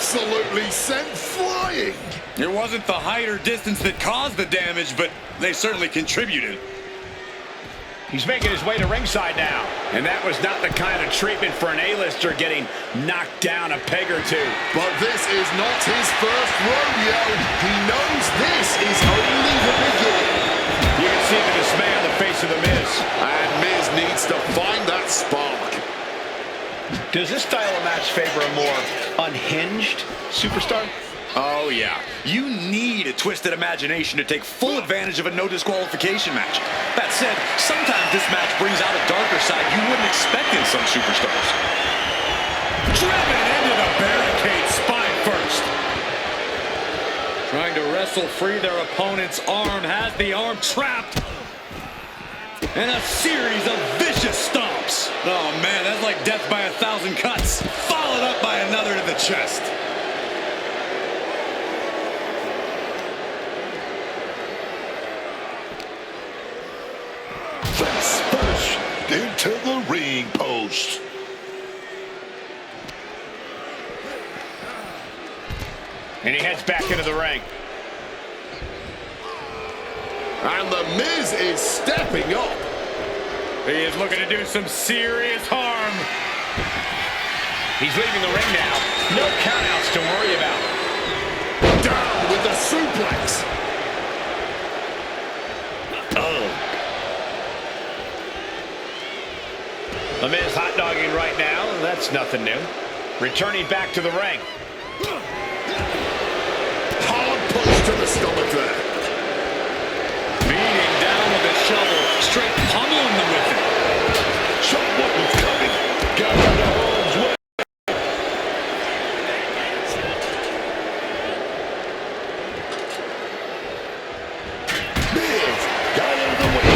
Absolutely sent flying. It wasn't the height or distance that caused the damage, but they certainly contributed. He's making his way to ringside now. And that was not the kind of treatment for an A-lister getting knocked down a peg or two. But this is not his first rodeo. He knows this is only the beginning. You can see the dismay on the face of The Miz. And Miz needs to find that spark. Does this style of match favor a more unhinged superstar? Oh, yeah. You need a twisted imagination to take full advantage of a no disqualification match. That said, sometimes this match brings out a darker side you wouldn't expect in some superstars. Driven into the barricade, spine first. Trying to wrestle free their opponent's arm, has the arm trapped. And a series of vicious stomps. Oh, man, that's like death by 1,000 cuts. Followed up by another to the chest. Face first into the ring post. And he heads back into the ring. And The Miz is stepping up. He is looking to do some serious harm. He's leaving the ring now. No countouts to worry about. Down with the suplex. Oh. The Miz hot dogging right now. That's nothing new. Returning back to the ring. Hard push to the stomach there. Beating down with a shovel, straight pummeling them with it. Show what was coming. Got out of harm's way. Miz got out of the way.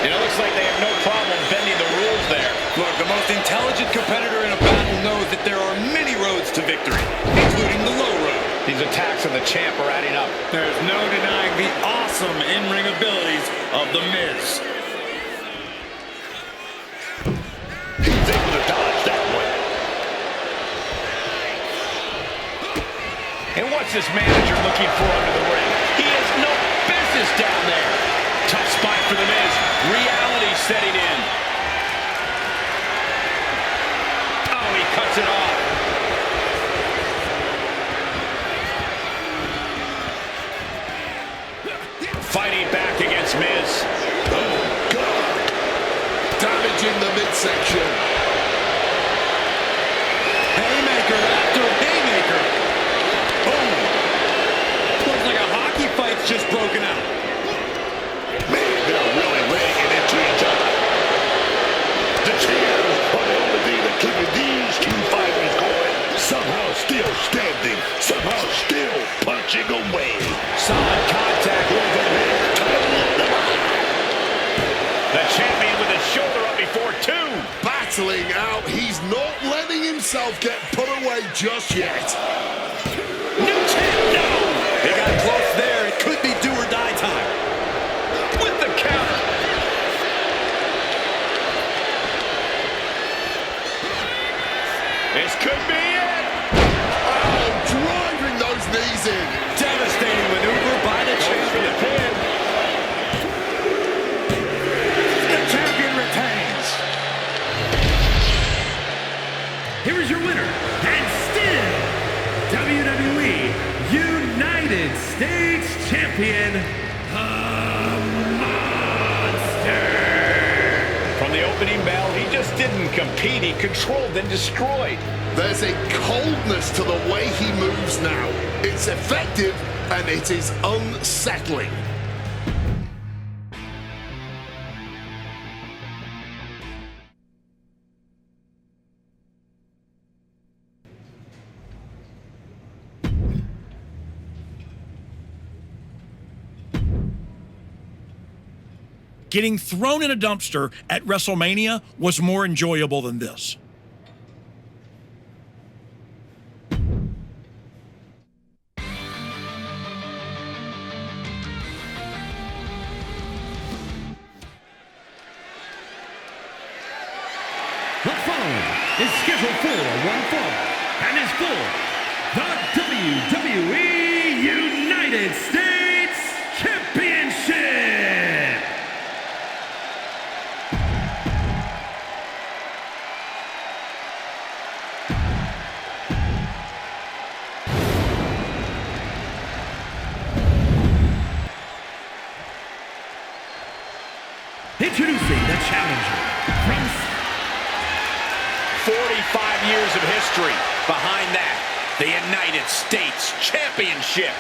And it looks like they have no problem bending the rules there. Look, the most intelligent competitor in a battle knows that there are many roads to victory, including the low road. These attacks of the champ are adding up. There's no denying the awesome in-ring abilities of The Miz. He's able to dodge that one. And what's this manager looking for under the ring? He has no business down there. Tough spot for The Miz. Reality setting in. Oh, he cuts it off. Fighting back against Miz. Oh, God. Damaging the midsection. Haymaker after haymaker. Boom. broken out. Man, they're really laying it into each other. The cheers are the only thing that keeping these two fighters going. Somehow still standing, somehow still punching away. Solid contact with the The champion with his shoulder up before two. Battling out, he's not letting himself get put away just yet. New champ, no! They got close there. It could be do or die time. With the counter. This could be it. Oh, driving those knees in. Devastating maneuver by the champion. The champion retains. Here is your winner, and still WWE United States Champion, the Monster. From the opening bell, he just didn't compete. He controlled and destroyed. There's a coldness to the way he moves now. It's effective and it is unsettling. Getting thrown in a dumpster at WrestleMania was more enjoyable than this. The following is scheduled for one fall and is for the WWE United States Championship. Introducing the challenger from 45 years of history. Behind that, the United States Championship.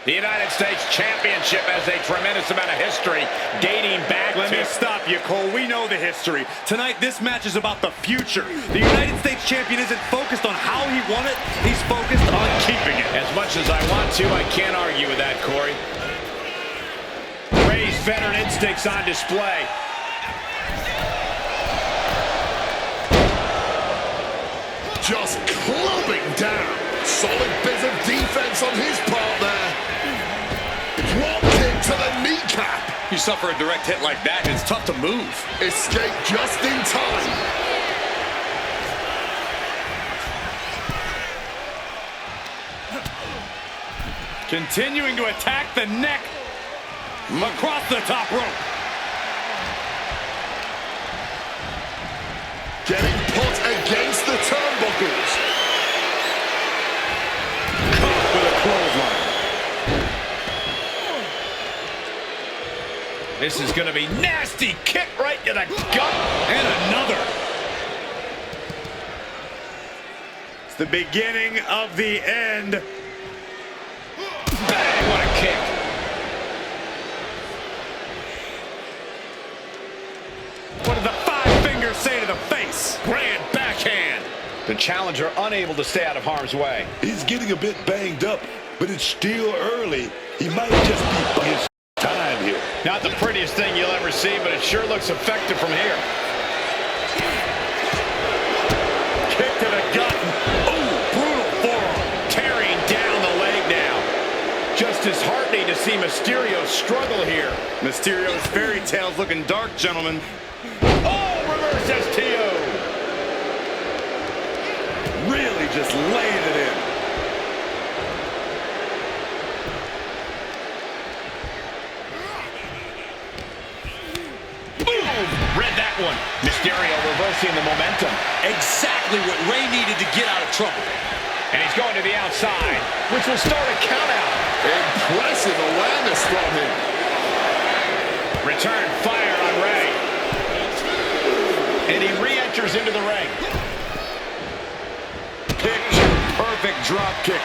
The United States Championship has a tremendous amount of history dating back Let me stop you, Cole. We know the history. Tonight, this match is about the future. The United States Champion isn't focused on how he won it. He's focused on keeping it. As much as I want to, I can't argue with that, Corey. Ray's veteran instincts on display. Just clubbing down. Solid bit of defense on his part there. Drop kick to the kneecap. You suffer a direct hit like that, and it's tough to move. Escape just in time. Continuing to attack the neck across the top rope. Getting put against the turnbuckles. Caught with a clothesline. This is going to be nasty. Kick right to the gut. And another. It's the beginning of the end. Bang, what a kick. What did the five fingers say to the face? Grand backhand. The challenger unable to stay out of harm's way. He's getting a bit banged up, but it's still early. He might just be his time here. Not the prettiest thing you'll ever see, but it sure looks effective from here. Kick to the gut. Oh, brutal forearm. Tearing down the leg now. Just disheartening to see Mysterio struggle here. Mysterio's fairy tale's looking dark, gentlemen. Oh, reverse STO. Really just laying it in. Boom! Read that one. Mysterio reversing the momentum. Exactly what Ray needed to get out of trouble. And he's going to the outside, which will start a countout. Impressive awareness from him. Return fire on Ray. And he re-enters into the ring. Picture-perfect drop kick.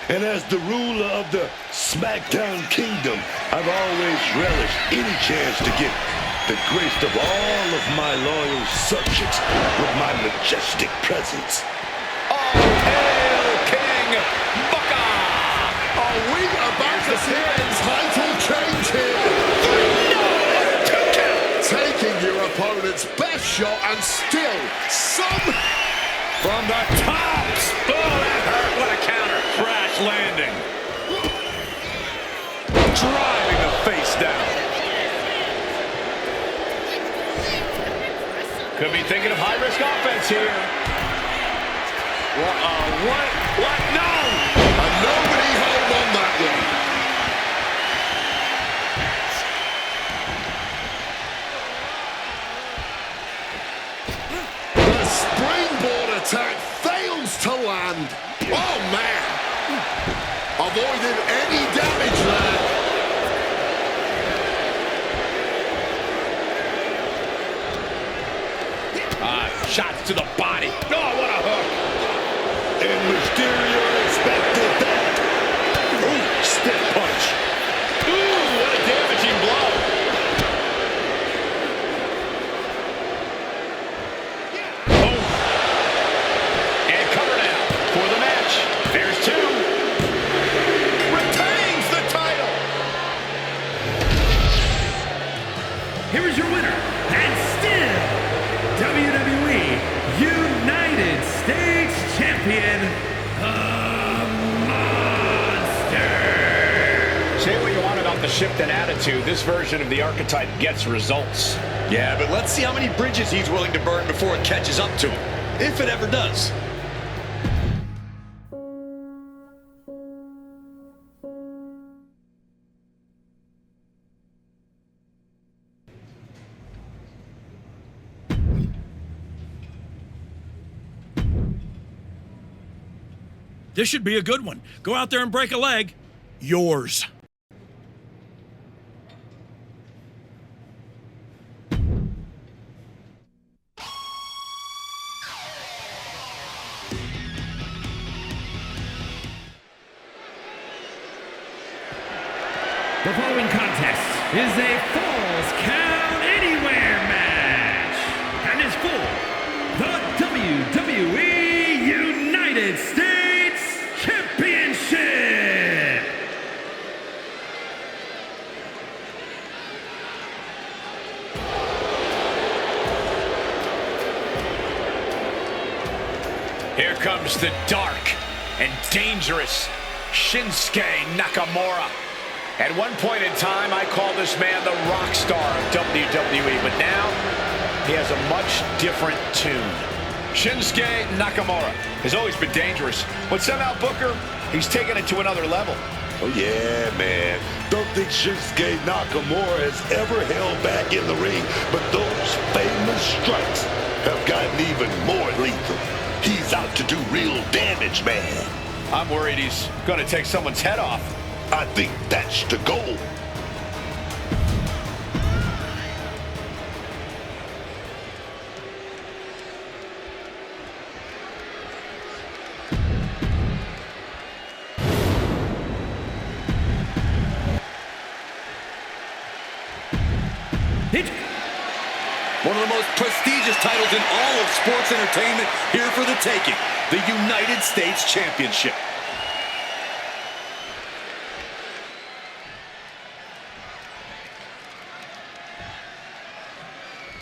And as the ruler of the SmackDown Kingdom, I've always relished any chance to get the grace of all of my loyal subjects with my majestic presence. All hail King Booker! Are we about to see a title change here? Taking your opponent's best shot and still some... From the tops! Oh, that hurt. What a counter. Crash landing. Driving the face down. Could be thinking of high-risk offense here. What? No! And nobody held on that one. The springboard attack fails to land. Oh, man. Avoided any damage there. Shots to the body. Oh, what a hook. And Mysterio expected that. Ooh, stiff punch. Ooh, what a damaging blow. Oh. And cover now for the match. There's two. Retains the title. Here is your winner, and still WWE United States Champion, the Monster. Say what you want about the shift in attitude. This version of the archetype gets results. Yeah, but let's see how many bridges he's willing to burn before it catches up to him, if it ever does. This should be a good one. Go out there and break a leg. Yours. The following contest is a Falls Count Anywhere match and is for the WWE United States Championship. Here comes the dark and dangerous Shinsuke Nakamura. At one point in time, I called this man the rock star of WWE, but now he has a much different tune. Shinsuke Nakamura has always been dangerous, but somehow Booker, he's taken it to another level. Oh, yeah, man. Don't think Shinsuke Nakamura has ever held back in the ring, but those famous strikes have gotten even more lethal. He's out to do real damage, man. I'm worried he's going to take someone's head off. I think that's the goal. One of the most prestigious titles in all of sports entertainment here for the taking, the United States Championship.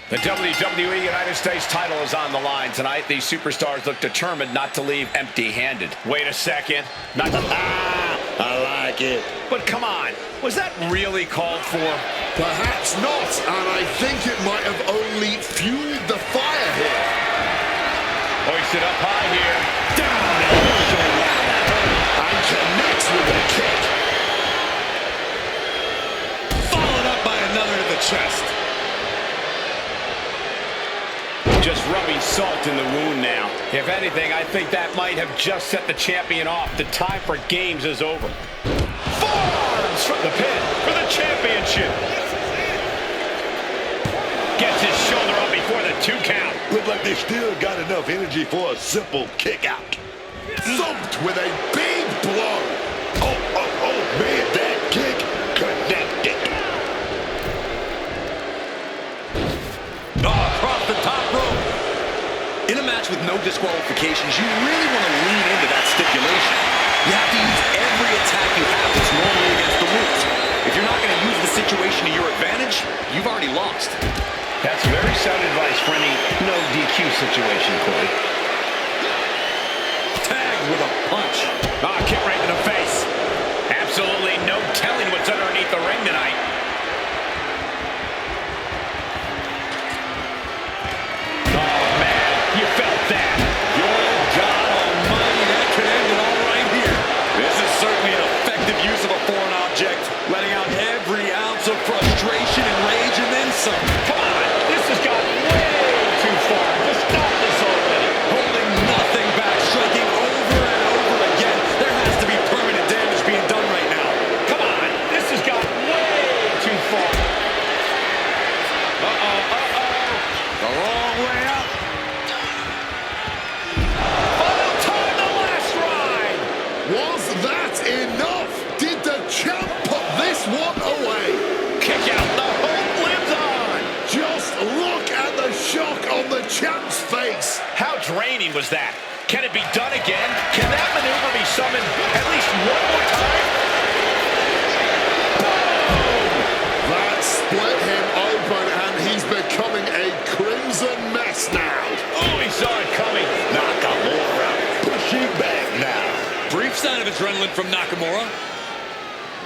The WWE United States title is on the line tonight. These superstars look determined not to leave empty-handed. Wait a second. Not the... I like it. But come on, was that really called for? Perhaps not, and I think it might have only fueled the fire here. Hoisted up high here. Down and connects with a kick. Followed up by another to the chest. Just rubbing salt in the wound now. If anything, I think that might have just set the champion off. The time for games is over. Forearms from the pin for the championship. Gets his shoulder up before the 2 count. Look like they still got enough energy for a simple kick out. Thumped with a big blow. Oh, man, that kick connected. Across the top rope. In a match with no disqualifications, you really want to lean into that stipulation. You have to use every attack you have that's normally against the rules. If you're not going to use the situation to your advantage, you've already lost. That's very sound advice for any no DQ situation, Corey. Tagged with a punch. Kick right in the face. Absolutely no telling what's underneath the ring tonight. Oh, man, you felt that. Good God almighty, that could end it all right here. This is certainly an effective use of a foreign object, letting out every ounce of frustration and rage and then some. Come on, this has gone way too far. Just stop this already. Holding nothing back, striking over and over again. There has to be permanent damage being done right now. Come on, this has gone way too far. The wrong way up. Final time, the last ride. Was that enough? Did the champ put this one away? Kick out, the hope lives on. Just look at the shock on the champ's face. How draining was that? Can it be done again? Can that maneuver be summoned at least one more time? That split him open and he's becoming a crimson mess now. Oh, he saw it coming. Nakamura pushing back now. Brief sign of adrenaline from Nakamura.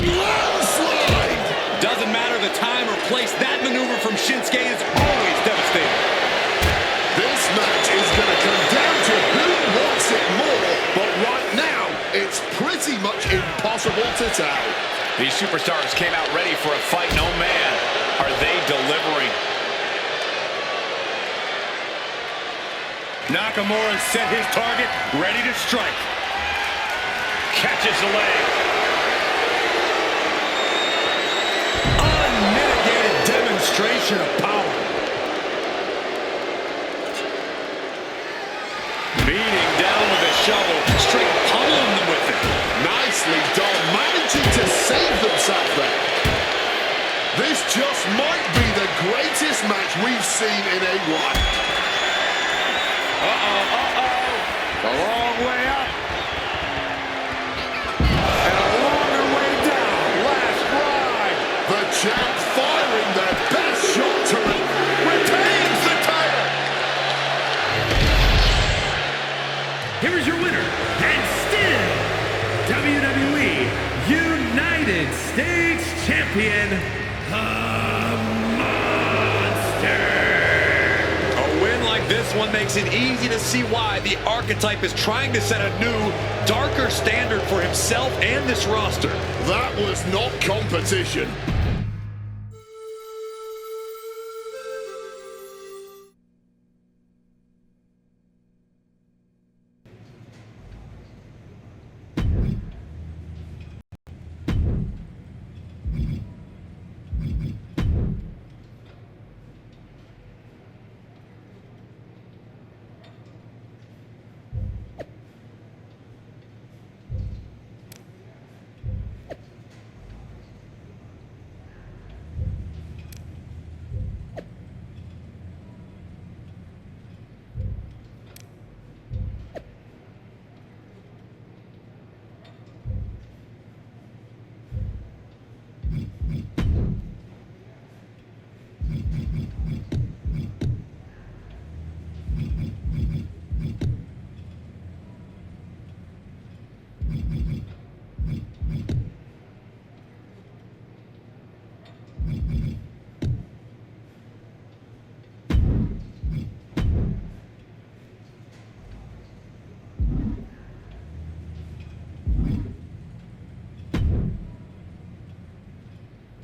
Landslide! Doesn't matter the time or place, that maneuver from Shinsuke is always devastating. This match is going to come down to who wants it more, but right now, it's pretty much impossible to tell. These superstars came out ready for a fight. No man, are they delivering. Nakamura set his target, ready to strike. Catches the leg. Unmitigated demonstration of power. Beating down with a shovel, straight pummeling them with it. Nicely done, managing to save themselves there. This just might be the greatest match we've seen in a while. The wrong way up. And a longer way down. Last ride. The champ firing their best shot tonight. Retains the title. Here is your winner, and still WWE United States Champion, the Monster. A win like this one makes it easy to see why the archetype is trying to set a new, darker standard for himself and this roster. That was not competition.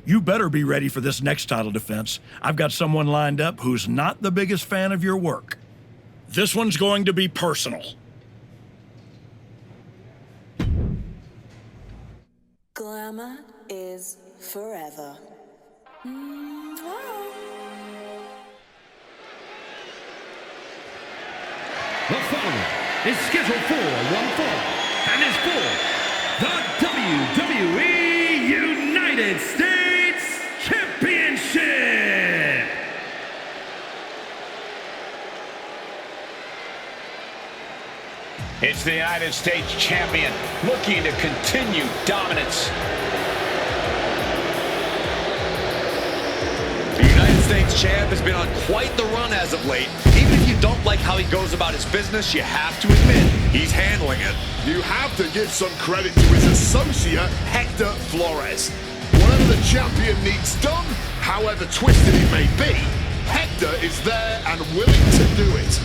You better be ready for this next title defense. I've got someone lined up who's not the biggest fan of your work. This one's going to be personal. Glamour is forever. The following is scheduled for one fall and is for the WWE United States Championship. It's the United States Champion looking to continue dominance. The United States Champ has been on quite the run as of late. Even if you don't like how he goes about his business, you have to admit he's handling it. You have to give some credit to his associate, Hector Flores. Whatever the champion needs done, however twisted it may be, Hector is there and willing to do it.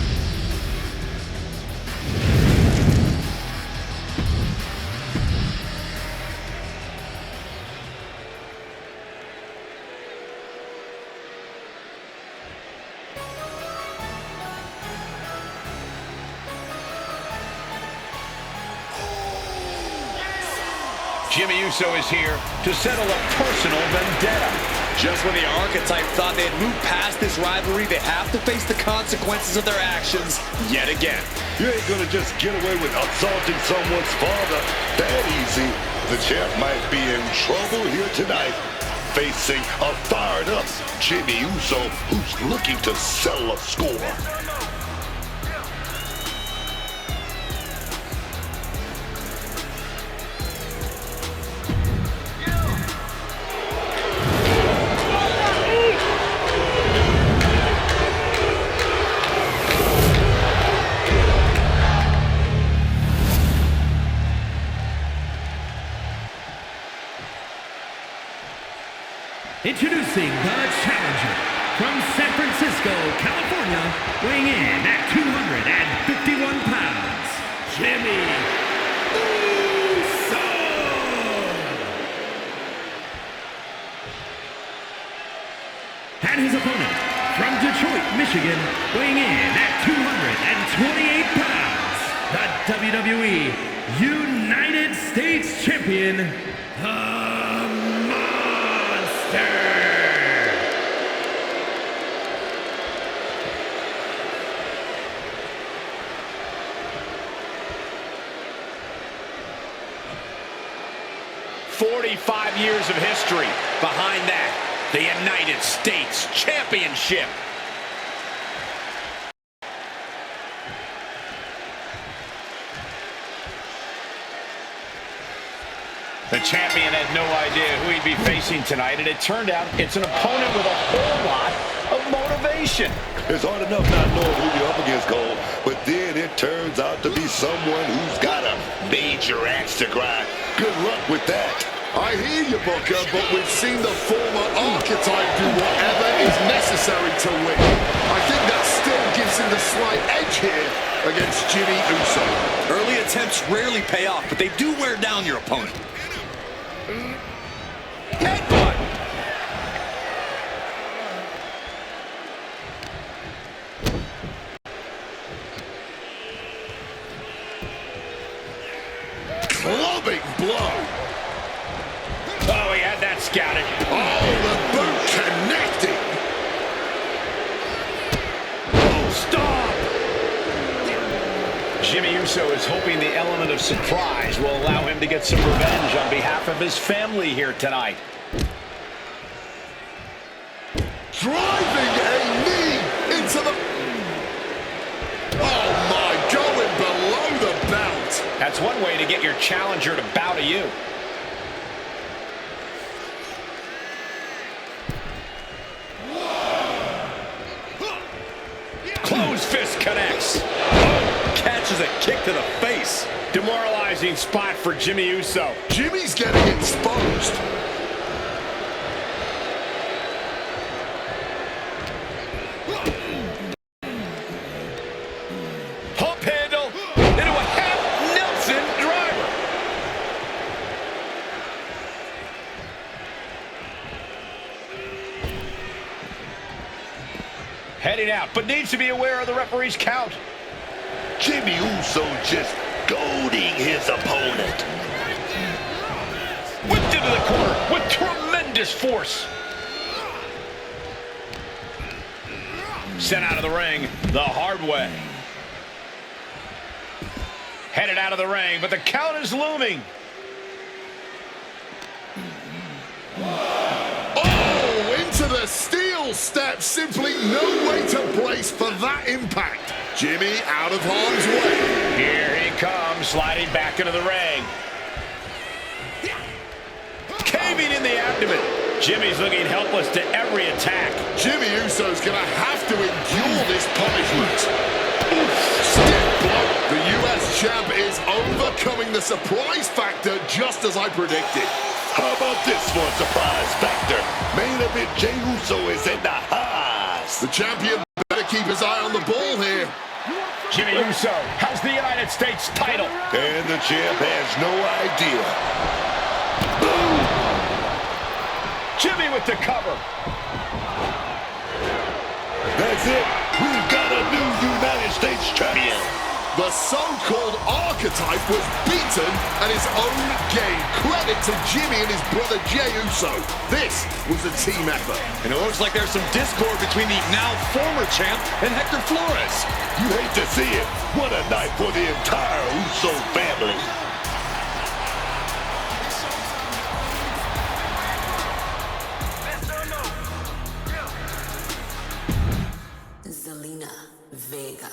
Jimmy Uso is here to settle a personal vendetta. Just when the archetype thought they had moved past this rivalry, they have to face the consequences of their actions yet again. You ain't gonna just get away with assaulting someone's father that easy. The champ might be in trouble here tonight, facing a fired up Jimmy Uso who's looking to settle a score. Introducing the challenger from San Francisco, California, weighing in at 251 pounds, Jimmy Uso! And his opponent from Detroit, Michigan, weighing in at 228 pounds, the WWE United States Champion, "45 years of history behind that, the United States Championship." The champion had no idea who he'd be facing tonight, and it turned out it's an opponent with a whole lot of motivation. It's hard enough not knowing who you're up against, Cole, but then it turns out to be someone who's got a major axe to grind. Good luck with that. I hear you, Booker, but we've seen the former archetype do whatever is necessary to win. I think that still gives him the slight edge here against Jimmy Uso. Early attempts rarely pay off, but they do wear down your opponent. Headbutt! Clubbing blow. Oh, he had that scouted. Oh, the boot connecting. Oh, stop! Jimmy Uso is hoping the element of surprise will allow him to get some revenge on behalf of his family here tonight. Driving a knee into the... Oh, my, going below the belt. That's one way to get your challenger to bow to you. Closed fist connects. Oh, catches a kick to the face. Demoralizing spot for Jimmy Uso. Jimmy's getting exposed. Hump handle into a half Nelson driver. fighting out, but needs to be aware of the referee's count. Jimmy Uso just goading his opponent. Whipped into the corner with tremendous force. Sent out of the ring the hard way. Headed out of the ring, but the count is looming. Oh, into the steel step. Simply no way to brace for that impact. Jimmy out of harm's way. Here he comes, sliding back into the ring. Caving in the abdomen. Jimmy's looking helpless to every attack. Jimmy Uso's going to have to endure this punishment. Stiff blow. The US champ is overcoming the surprise factor just as I predicted. How about this for a surprise factor? Main event Jey Uso is in the house. The champion better keep his eye on the ball here. Jimmy Uso has the United States title. And the champ has no idea. Boom! Jimmy with the cover. That's it. We've got a new United States champion. The so-called archetype was beaten at his own game. Credit to Jimmy and his brother Jey Uso. This was a team effort. And it looks like there's some discord between the now former champ and Hector Flores. You hate to see it. What a night for the entire Uso family. Zelina Vega.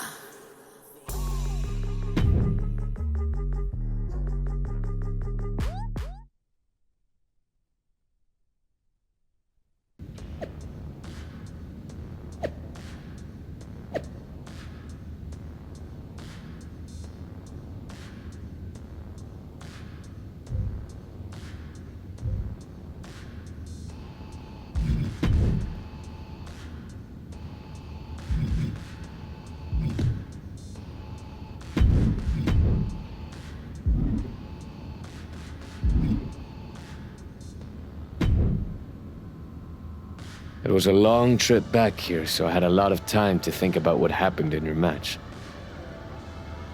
It was a long trip back here, so I had a lot of time to think about what happened in your match.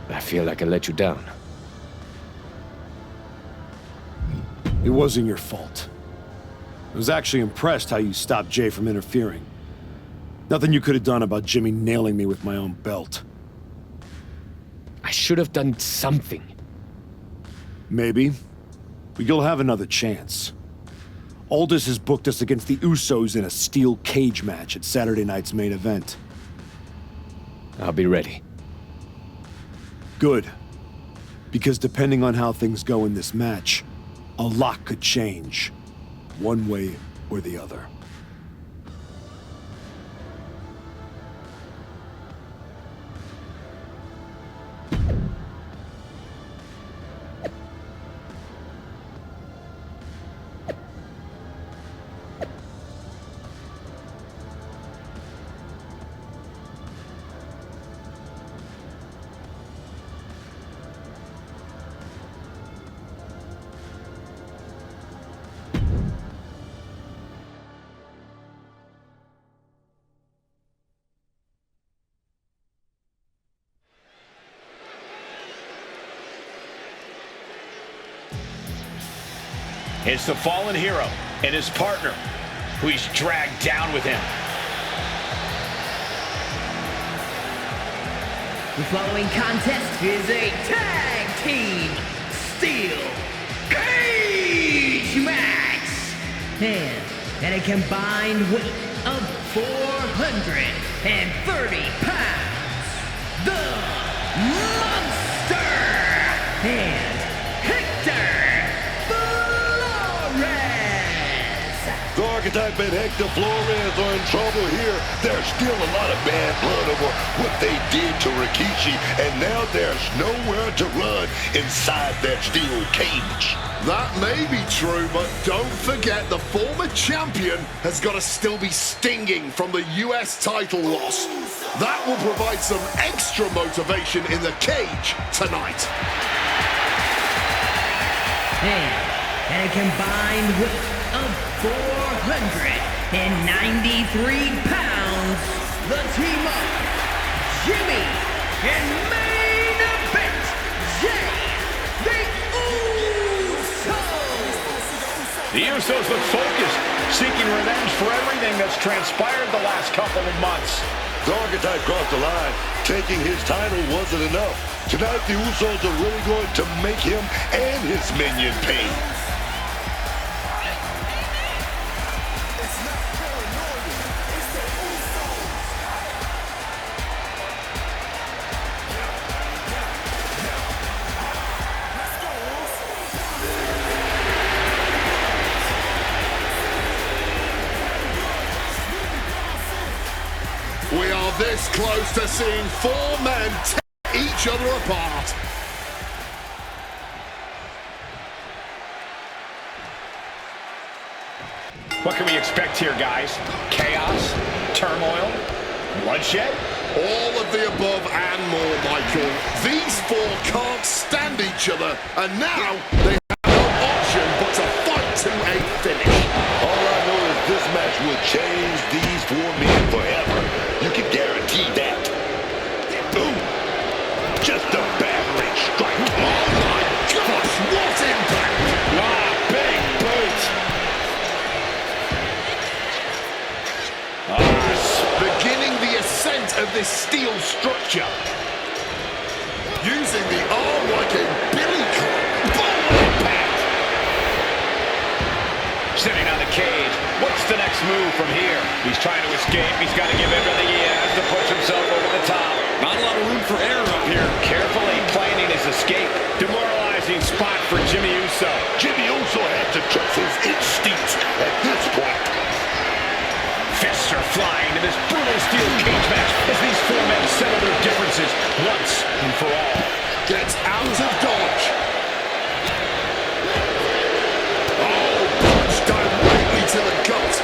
I feel like I let you down. It wasn't your fault. I was actually impressed how you stopped Jay from interfering. Nothing you could have done about Jimmy nailing me with my own belt. I should have done something. Maybe, but you'll have another chance. Aldous has booked us against the Usos in a steel cage match at Saturday night's main event. I'll be ready. Good. Because depending on how things go in this match, a lot could change. One way or the other. It's the fallen hero and his partner, who he's dragged down with him. The following contest is a tag team steel cage match. And at a combined weight of 430 pounds, the Monster and Hector The archetype and Hector Flores are in trouble here. There's still a lot of bad blood over what they did to Rikishi, and now there's nowhere to run inside that steel cage. That may be true, but don't forget the former champion has got to still be stinging from the US title loss. That will provide some extra motivation in the cage tonight. And at a combined weight of 493 pounds, the team of Jimmy and main event, Jay the Usos. The Usos look focused, seeking revenge for everything that's transpired the last couple of months. The archetype crossed the line. Taking his title wasn't enough. Tonight, the Usos are really going to make him and his minion pay. We are this close to seeing four men tear each other apart. What can we expect here, guys? Chaos? Turmoil? Bloodshed? All of the above and more, Michael. These four can't stand each other, and now they have no option but to fight to a finish. All I know is this match will change these four men forever. You can guarantee that. Ooh, just a battering strike. Oh my gosh, what impact! Ah, big boot! Beginning the ascent of this steel structure. Using the arm like a billy club. Boom! Impact! Sitting on the cage. What's the next move from here? He's trying to escape. He's got to give everything he has to push himself over the top. Not a lot of room for error up here. Carefully planning his escape. Demoralizing spot for Jimmy Uso. Jimmy Uso has to trust his instincts at this point. Fists are flying in this brutal steel cage match as these four men settle their differences once and for all. Gets out of dodge. Oh, punch directly to the gut.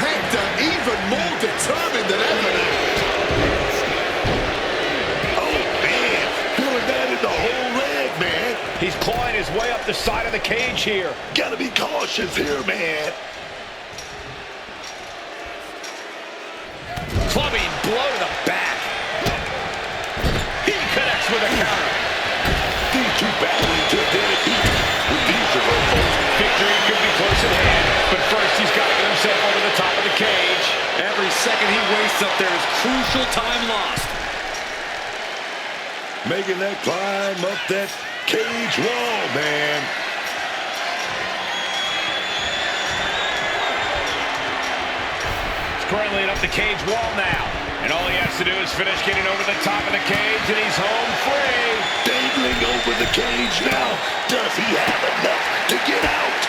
Hector even more determined than ever now. Oh, man. Feeling that in the whole leg, man. He's clawing his way up the side of the cage here. Gotta be cautious here, man. Clubbing blow to the back. He connects with a counter. These two battling to their heat. With these reversals, victory could be close at hand. But first, he's got to get himself over the top of the cage. Every second he wastes up there is crucial time lost. Making that climb up that cage wall, man. Scrambling up the cage wall now. And all he has to do is finish getting over the top of the cage, and he's home free. Dangling over the cage now. Does he have enough to get out?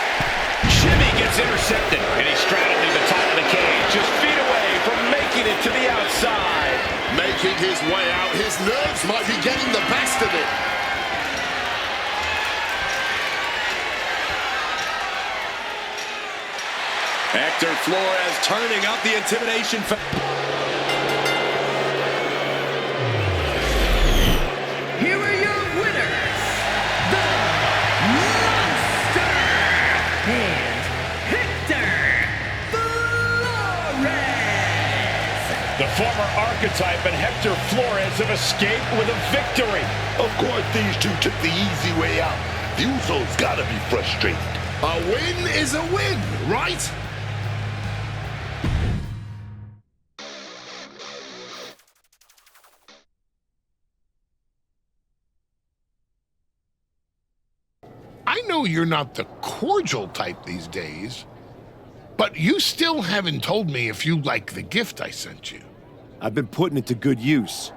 Jimmy gets intercepted, and he's straddling the top of the cage, just feet away from making it to the outside. Making his way out, his nerves might be getting the best of it. Hector Flores turning up the intimidation. Here are your winners, the Monster and Hector Flores. The former archetype and Hector Flores have escaped with a victory. Of course, these two took the easy way out. The Usos gotta be frustrated. A win is a win, right? I know you're not the cordial type these days, but you still haven't told me if you like the gift I sent you. I've been putting it to good use.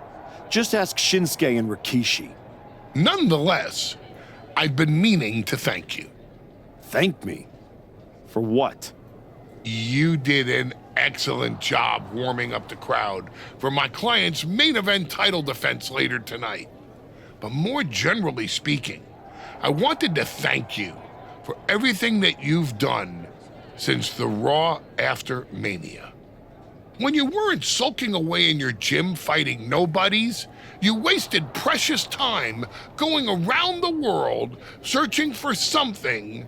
Just ask Shinsuke and Rikishi. Nonetheless, I've been meaning to thank you. Thank me? For what? You did an excellent job warming up the crowd for my client's main event title defense later tonight. But more generally speaking, I wanted to thank you for everything that you've done since the Raw after Mania. When you weren't sulking away in your gym fighting nobodies, you wasted precious time going around the world searching for something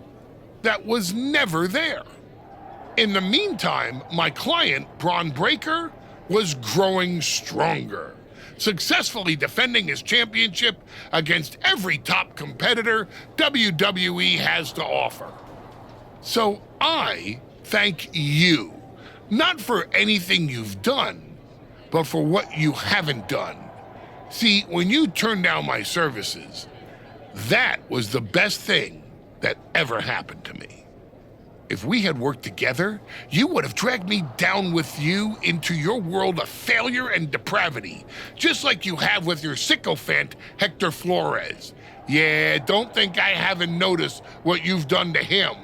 that was never there. In the meantime, my client, Bron Breakker, was growing stronger, successfully defending his championship against every top competitor WWE has to offer. So I thank you, not for anything you've done, but for what you haven't done. See, when you turned down my services, that was the best thing that ever happened to me. If we had worked together, you would have dragged me down with you into your world of failure and depravity, just like you have with your sycophant, Hector Flores. Yeah, don't think I haven't noticed what you've done to him.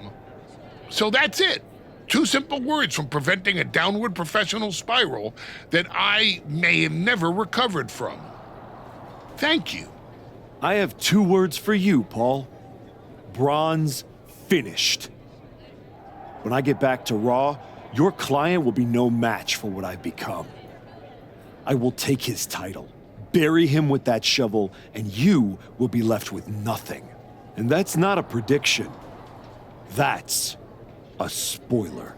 So that's it. 2 simple words from preventing a downward professional spiral that I may have never recovered from. Thank you. I have 2 words for you, Paul. Bron's finished. When I get back to Raw, your client will be no match for what I've become. I will take his title, bury him with that shovel, and you will be left with nothing. And that's not a prediction. That's a spoiler.